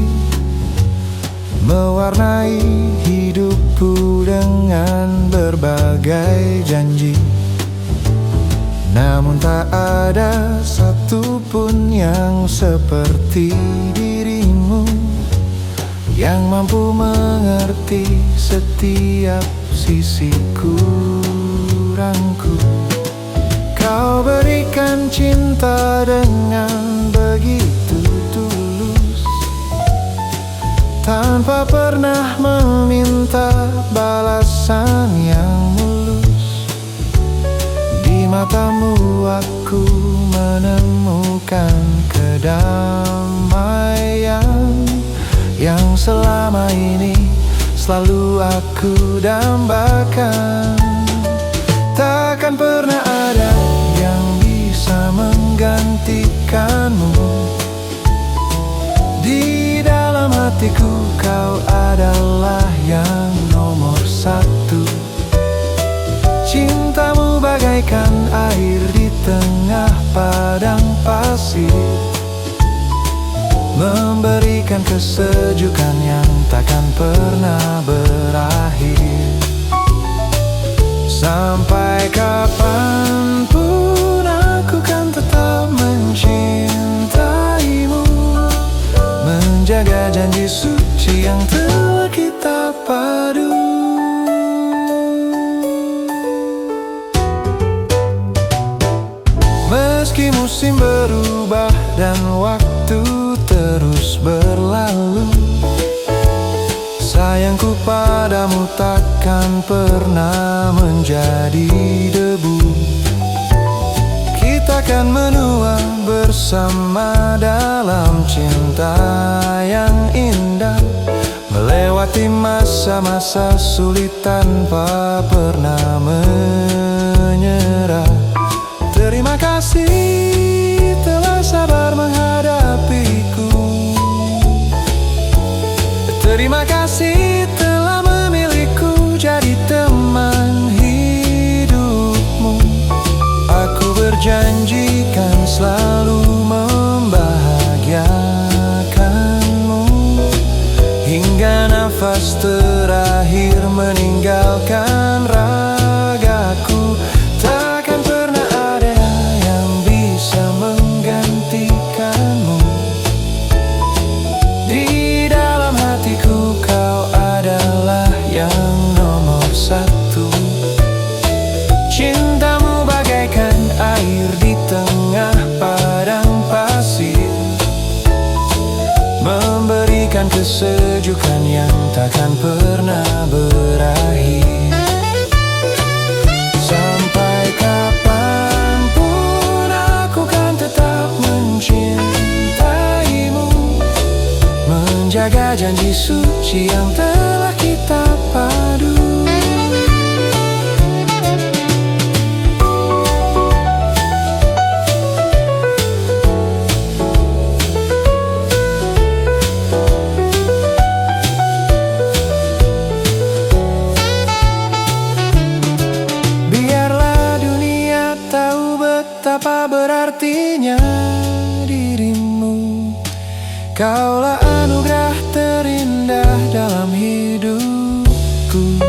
mewarnai hidupku dengan berbagai janji. Namun tak ada satupun yang seperti dirimu, yang mampu mengerti setiap sisi kurangku. Kau berikan cinta dengan begitu tulus, tanpa pernah meminta balasan yang mulus. Di matamu aku menemukan kedamaian yang selama ini selalu aku dambakan. Tak Takkan pernah ada yang bisa menggantikanmu. Di dalam hatiku kau adalah yang nomor satu. Cintamu bagaikan air di tengah padang pasir, memberikan kesejukan yang takkan pernah berakhir. Sampai kapanpun aku kan tetap mencintaimu, menjaga janji suci yang telah kita padu. Meski musim berubah dan waktu terus berlalu, sayangku padamu takkan pernah menjadi debu. Kita kan menua bersama dalam cinta yang indah, melewati masa-masa sulit tanpa pernah menyerah. Terima kasih telah sabar menghadapiku. Terima kasih telah memilihku jadi teman hidupmu. Aku berjanji kan selalu membahagiakanmu hingga nafas terakhir meninggalkan ragaku. Takkan pernah ada yang bisa menggantikanmu. Di dalam hatiku kau adalah yang nomor satu. Cintamu bagaikan air di tengah padang pasir, memberikan kesejukan yang takkan pernah berakhir. Sampai kapanpun aku kan tetap mencintaimu, menjaga janji suci yang telah kita padu. Biarlah dunia tahu betapa berartinya dirimu. Kaulah anugerah terindah dalam hidupku.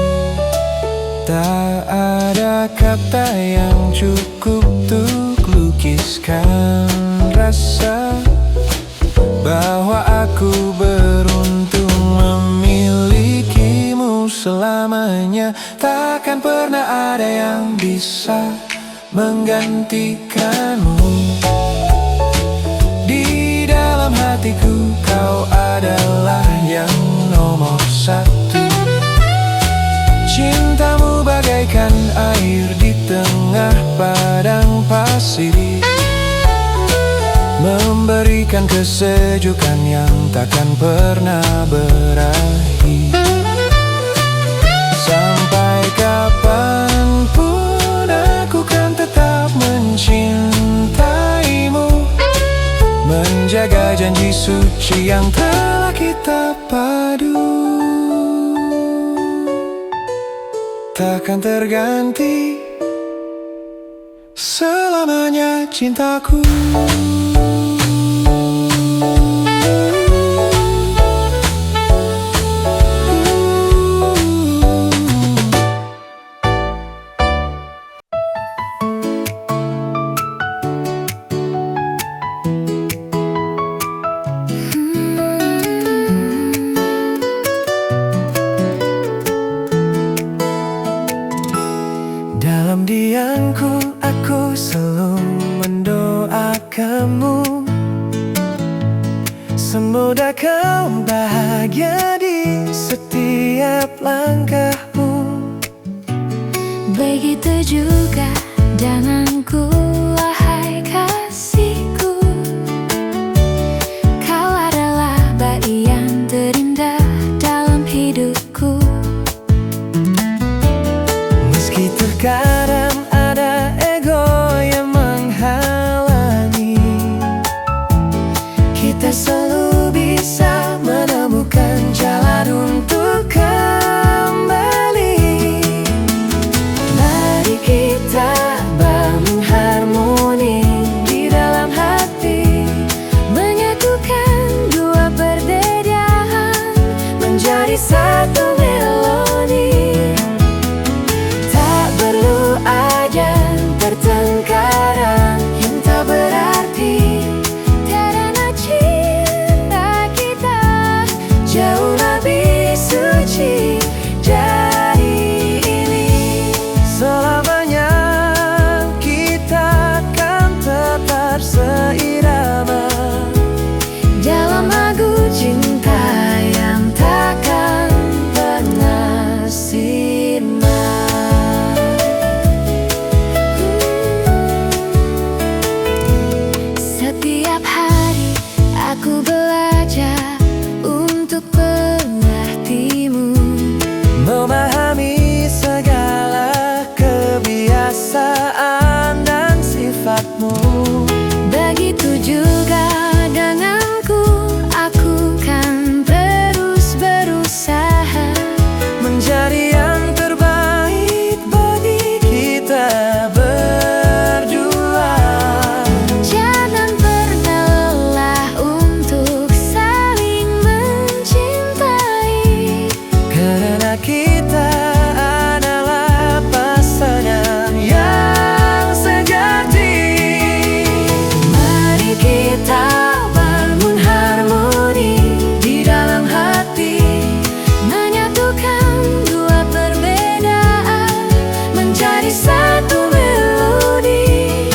Tak ada kata yang cukup untuk lukiskan rasa bahwa aku beruntung memilikimu selamanya. Takkan pernah ada yang bisa menggantikanmu. Di dalam hatiku kau adalah yang nomor satu. Cintamu bagaikan air di tengah padang pasir, memberikan kesejukan yang takkan pernah berakhir. Sampai kapanpun aku kan tetap mencintaimu, menjaga janji suci yang telah kita padu. Takkan terganti selamanya cintaku. Dalam diamku aku selalu mendoakanmu, semoga kau bahagia di setiap langkahmu. Begitu juga denganku, wahai kasihku. Kau adalah bagian terindah dalam hidupku. Meski terkadang ada untukmu. Begitu juga denganku, aku kan terus berusaha menjadi yang terbaik bagi kita berdua. Jangan pernah lelah untuk saling mencintai, Karena kita adalah pasangan yang sejati. mari kita bangun harmoni di dalam hati, menyatukan dua perbedaan menjadi satu melodi.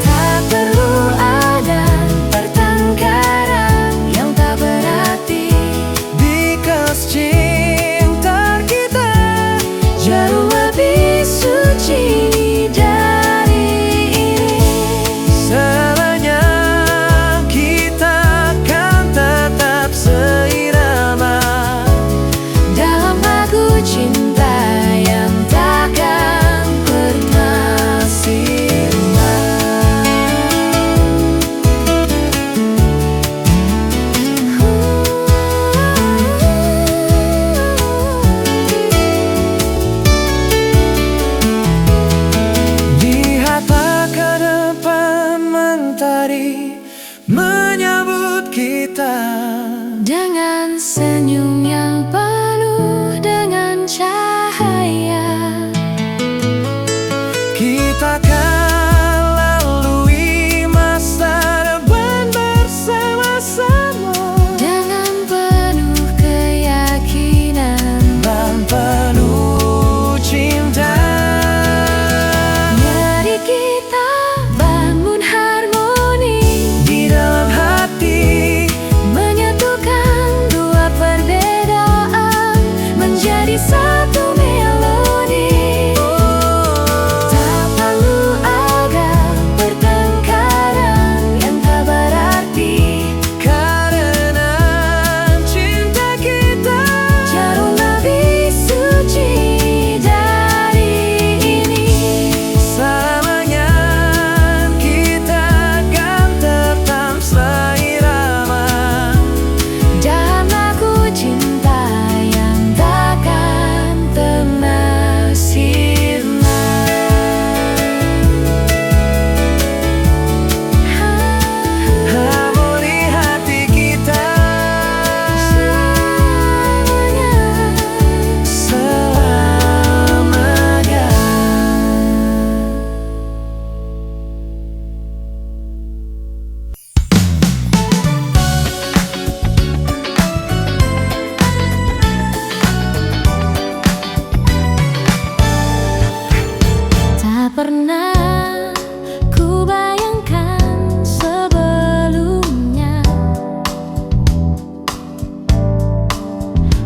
Tak perlu ada pertengkaran yang tak berarti, Because cinta kita jauh lebih suci dari ini. selamanya. Kita akan tetap seirama Dalam lagu cinta yang takkan pernah sirna. Lihatlah ke depan, mentari menyambut kita. Dengan senyum yang penuh dengan cahaya, Kita akan lalui masa depan bersama-sama dengan penuh keyakinan. dan penuh cinta. Mari kita bangun harmoni Di dalam hati menyatukan dua perbedaan menjadi satu melodi. Tak perlu ada pertengkaran yang tak berarti, karena cinta kita jauh lebih suci dari ini. selamanya. Kita akan tetap seirama Dalam lagu cinta yang takkan pernah sirna. harmoni hati kita selamanya. Tak pernah ku bayangkan sebelumnya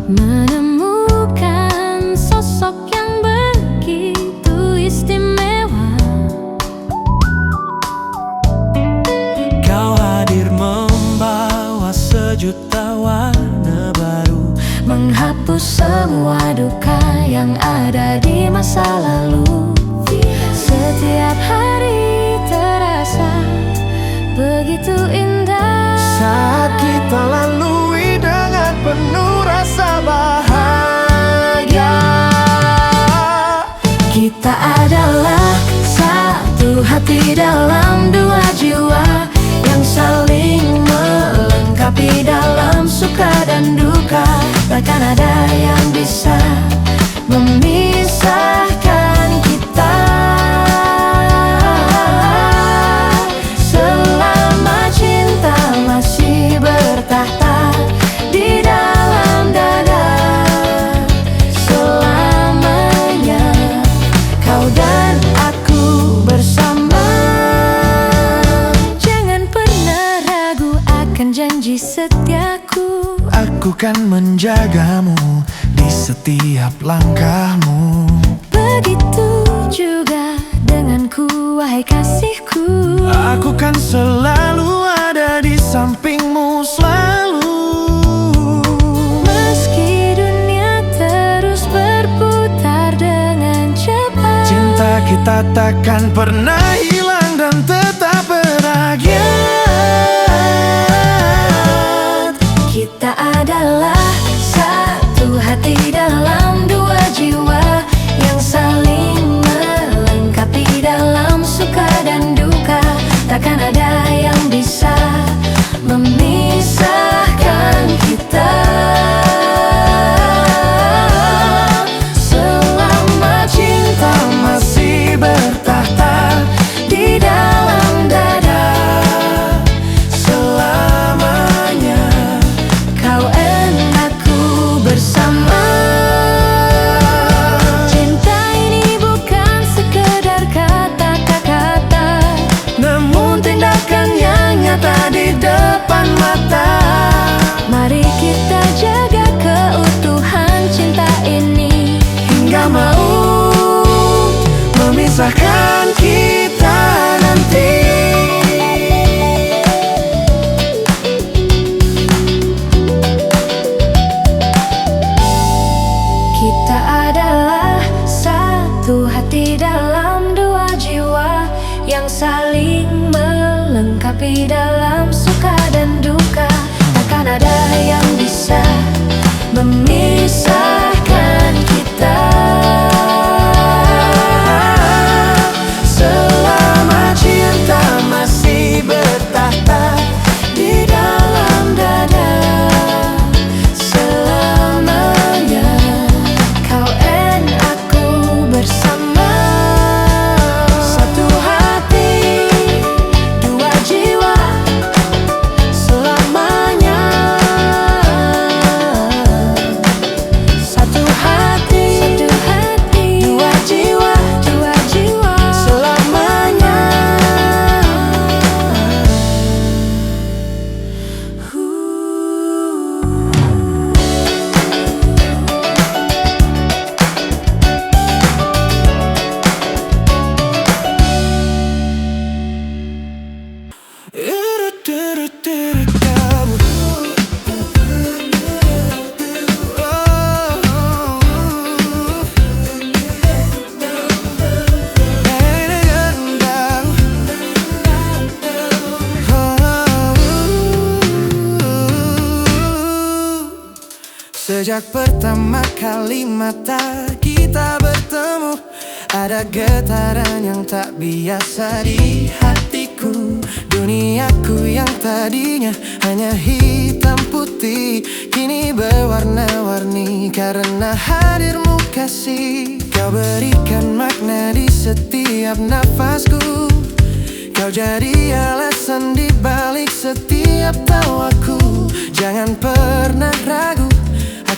menemukan sosok yang begitu istimewa. Kau hadir membawa sejuta warna baru, Menghapus semua duka yang ada di masa lalu. Setiap hari terasa begitu indah Saat kita lalui dengan penuh rasa bahagia. Kita adalah satu hati dalam dua jiwa yang saling melengkapi dalam suka dan duka. Takkan ada yang bisa memisahkan kita. Selama cinta masih bertahta di dalam dada, selamanya kau dan aku bersama. Jangan pernah ragu akan janji setiaku. Aku kan menjagamu di setiap langkahmu. Begitu juga denganku, wahai kasihku. Aku kan selalu ada di sampingmu selalu. Meski dunia terus berputar dengan cepat, Cinta kita takkan pernah hilang depan mata. Mari kita jaga keutuhan cinta ini Hingga maut memisahkan kita nanti. Kita adalah satu hati dalam dua jiwa yang saling melengkapi dalam suka dan duka. Takkan ada yang bisa memisahkan kita. Selama cinta masih bertahta di dalam dada, Selamanya kau dan aku bersama. satu hati, dua jiwa, selamanya. Satu hati, dua jiwa, selamanya. Sejak pertama kali mata kita bertemu, ada getaran yang tak biasa di hatiku. Duniaku yang tadinya hanya hitam putih, kini berwarna-warni karena hadirmu kasih. Kau berikan makna di setiap nafasku, kau jadi alasan di balik setiap tawaku. Jangan pernah ragu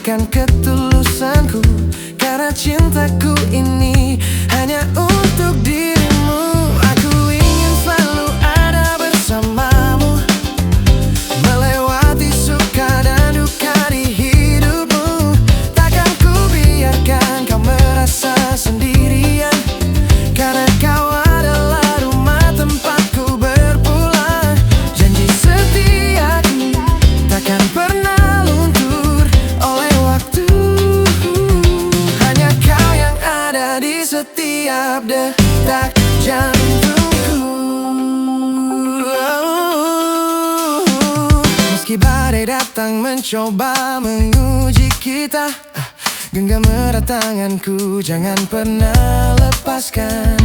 akan ketulusanku, karena cintaku ini hanya untuk dirimu. Aku ingin selalu ada bersamamu, melewati suka dan duka di hidupmu. Takkan ku biarkan kau merasa sendirian, karena kau adalah rumah tempatku berpulang. Janji setiaku takkan pernah luntur oleh waktu, hanya kau yang ada di setiap detak jantungku. Meski badai datang mencoba menguji kita, genggam erat tanganku, jangan pernah lepaskan.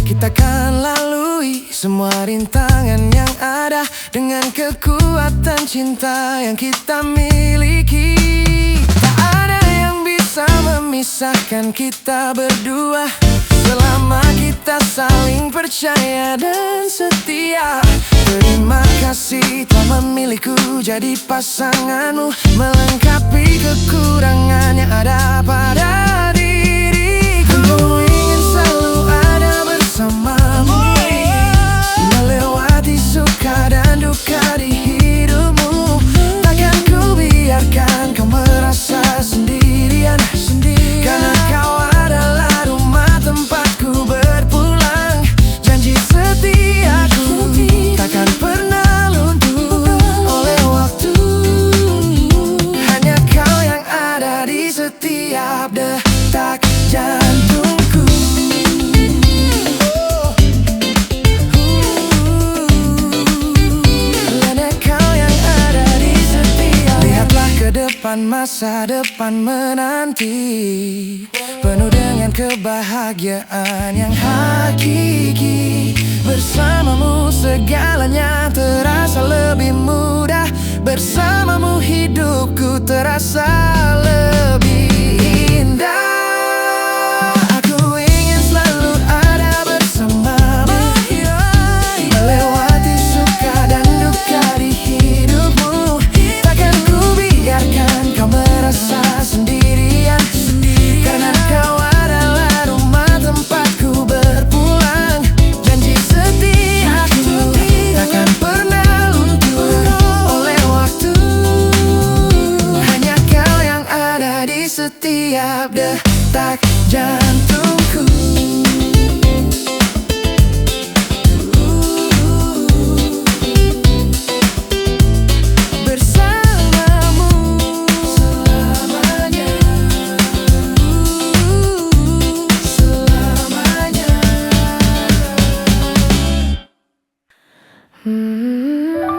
Kita akan lalui semua rintangan yang ada dengan kekuatan cinta yang kita miliki. Tak ada yang bisa memisahkan kita berdua, selama kita saling percaya dan setia. Terima kasih telah memilihku jadi pasanganmu, melengkapi kekurangan yang ada pada diriku. Aku ingin selalu ada bersamamu, melewati suka dan duka di hidupmu. Takkan ku biarkan kau merasa sendirian, karena kau adalah rumah tempatku berpulang. Janji setiaku takkan pernah luntur oleh waktu, hanya kau yang ada di setiap detak jantungku. Hanya kau yang ada di setiap. Lihatlah ke depan, masa depan menanti, penuh dengan kebahagiaan yang hakiki. Bersamamu segalanya terasa lebih mudah, bersamamu hidupku terasa lebih indah. Aku ingin selalu ada bersamamu, melewati suka dan duka di hidupmu. Takkan ku biarkan kau merasa sendirian, karena kau adalah rumah tempatku berpulang. Janji setiaku takkan pernah luntur Malam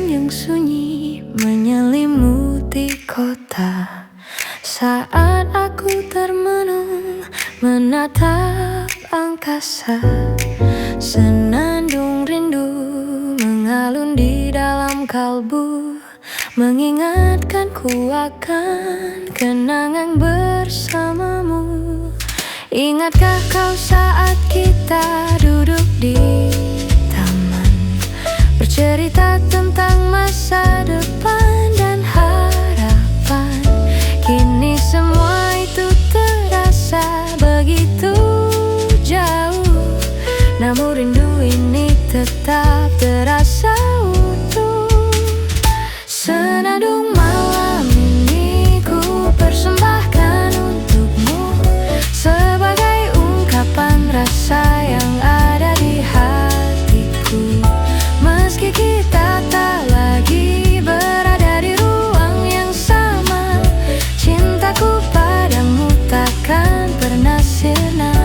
yang sunyi menyelimuti kota. Saat aku termenung menatap angkasa, senandung rindu mengalun di dalam kalbu, mengingatkanku akan kenangan bersamamu. Ingatkah kau saat kita duduk di taman, bercerita tentang masa depan dan harapan? Kini semua itu terasa begitu jauh, namun rindu ini tetap terasa utuh. Senandung malam ini ku persembahkan untukmu, sebagai ungkapan rasa yang ada di hatiku. Meski kita tak lagi berada di ruang yang sama, cintaku padamu takkan pernah sirna.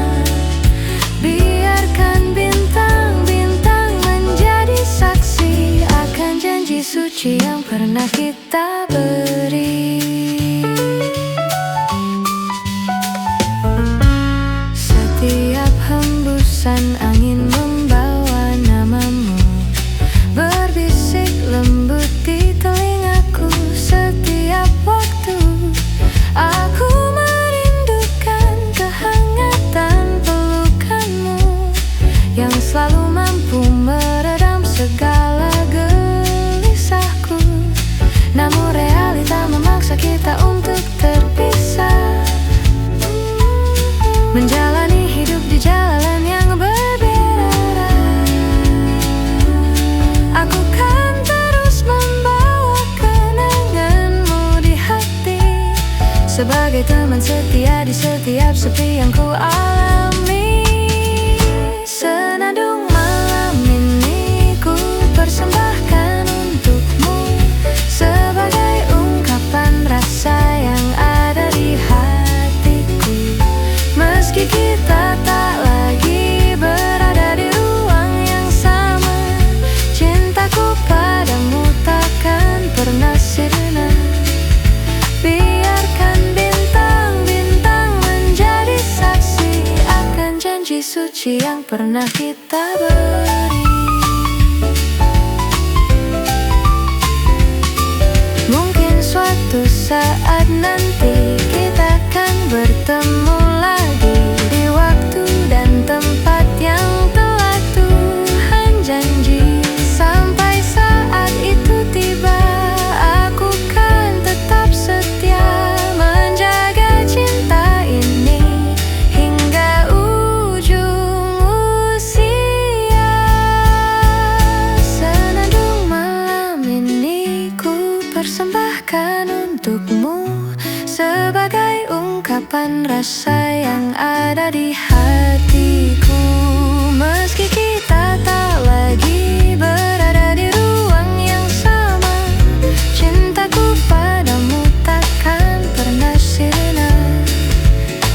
Biarkan bintang-bintang menjadi saksi akan janji suci yang pernah kita beri. Setiap hembusan angin membawa namamu, berbisik lembut di telingaku. Setiap waktu aku merindukan kehangatan pelukanmu yang selalu mampu meredam segala gelisahku. Namun realita memaksa kita untuk terpisah, menjalani hidup di jalan yang berbeda. Aku kan terus membawa kenanganmu di hati, sebagai teman setia di setiap sepi yang ku alami. Senandung malam ini ku persembahkan untukmu, sebagai ungkapan rasa yang ada di hatiku. Meski kita tak lagi berada di ruang yang sama, cintaku padamu takkan pernah sirna. Biarkan bintang-bintang menjadi saksi akan janji suci yang pernah kita beri. Mungkin suatu saat nanti kita akan bertemu lagi di waktu dan tempat yang telah Tuhan janji. Sampai saat itu tiba, aku kan tetap setia menjaga cinta ini hingga ujung usia. Senandung malam ini ku persembahkan untukmu, sebagai ungkapan rasa yang ada di hatiku. Meski kita tak lagi berada di ruang yang sama, cintaku padamu takkan pernah sirna.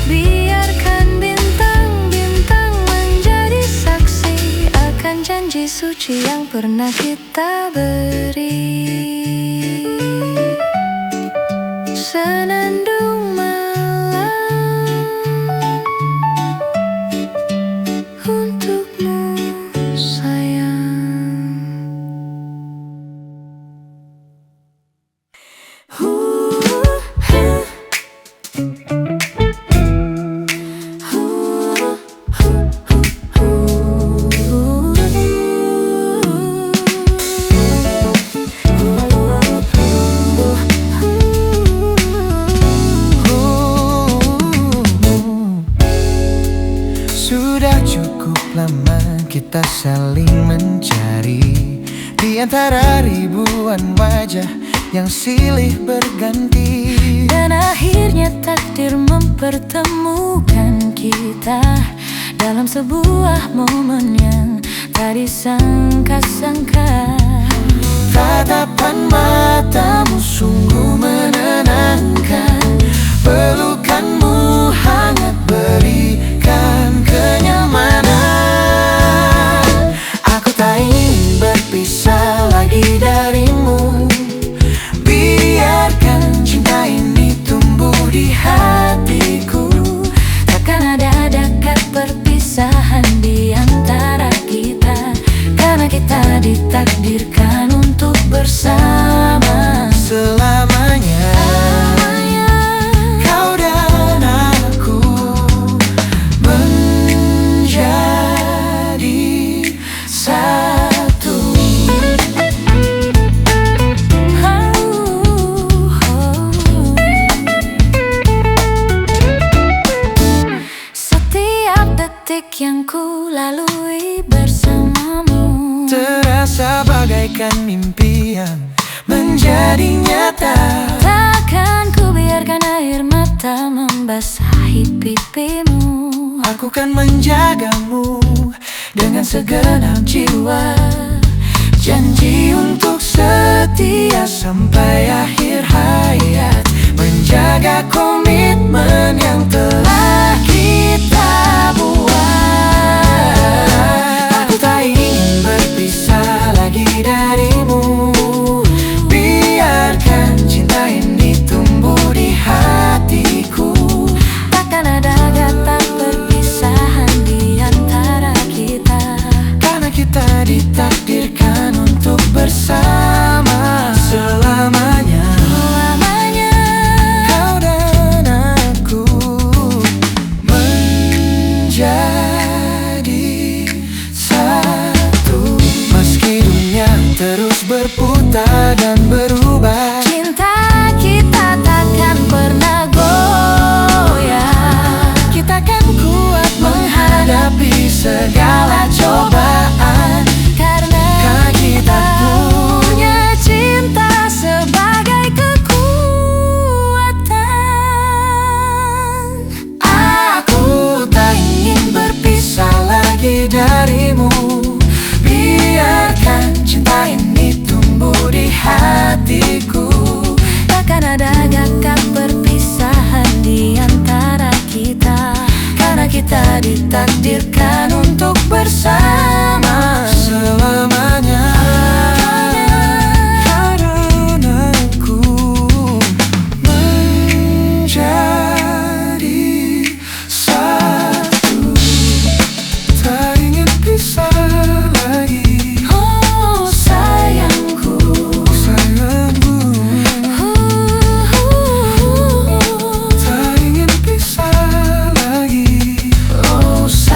Biarkan bintang-bintang menjadi saksi akan janji suci yang pernah kita beri. Senandung malam untukmu sayang. Sudah cukup lama kita saling mencari di antara ribuan wajah yang silih berganti. Dan akhirnya takdir mempertemukan kita dalam sebuah momen yang tak disangka-sangka. Tatapan matamu sungguh menenangkan, pelukanmu hangat berikan ditakdirkan untuk bersama selamanya. Kau dan aku menjadi satu. Setiap detik yang ku lalui bersamamu Terasa bagaikan mimpi yang menjadi nyata. Takkan ku biarkan air mata membasahi pipimu. Aku kan menjagamu dengan segenap jiwa. Janji untuk setia sampai akhir hayat, menjaga komitmen yang telah kita buat. Aku tak ingin berpisah lagi darimu. Biarkan cinta ini tumbuh di hatiku. Takkan ada kata perpisahan di antara kita, Karena kita ditakdirkan untuk bersama selamanya. Kau dan aku menjadi satu. Meski dunia terus berputar dan berubah, cinta kita takkan pernah goyah. kita kan kuat menghadapi segala cobaan. Karena kita punya cinta sebagai kekuatan. Aku tak ingin berpisah lagi darimu. Biarkan cinta ini tumbuh di hatiku. Takkan ada kata perpisahan di antara kita, karena kita ditakdirkan untuk bersama Selamanya. Karena aku menjadi satu. Tak ingin pisah lagi. Oh sayangku, Sayangku, tak ingin pisah lagi. oh sayangku.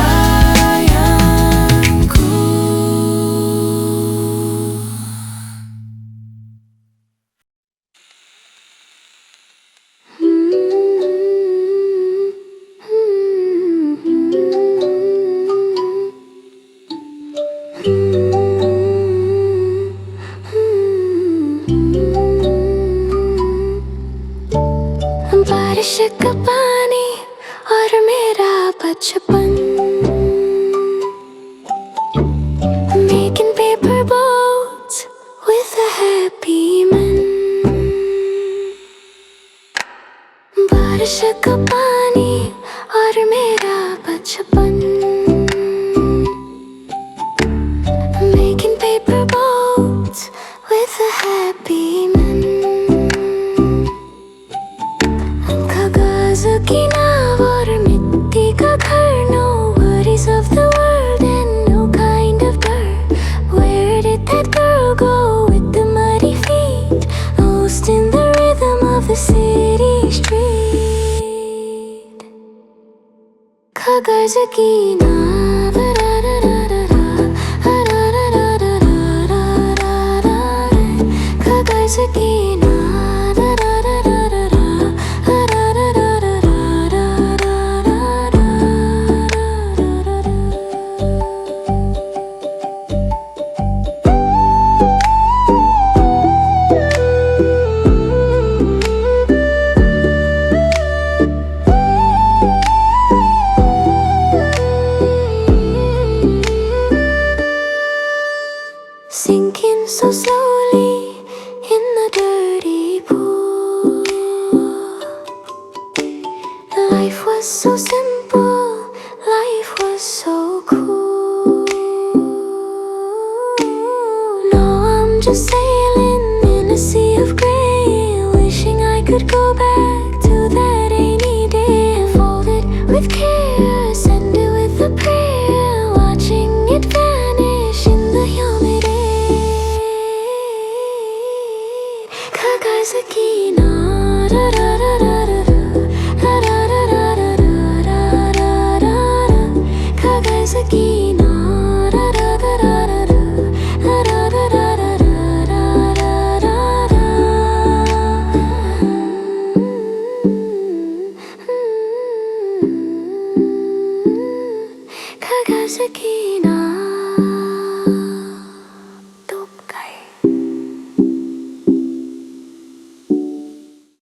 बारिश का पानी और मेरा बचपन, making paper boats with a happy man. बारिश का पानी और मेरा बचपन, making paper boats with a happy man. कागज की नाव और मिट्टी का घर, no worries of the world and no kind of blur. Where did that girl go with the muddy feet, lost in the rhythm of the city street? कागज की नाव, कागज की नाव, sinking so slowly in the dirty pool. Life was so simple, life was so cool. Now I'm just sailing in a sea of grey, wishing I could go back to that rainy day. Folded with care, send it with a prayer, watching it vanish in the humid air. jaga sekinar.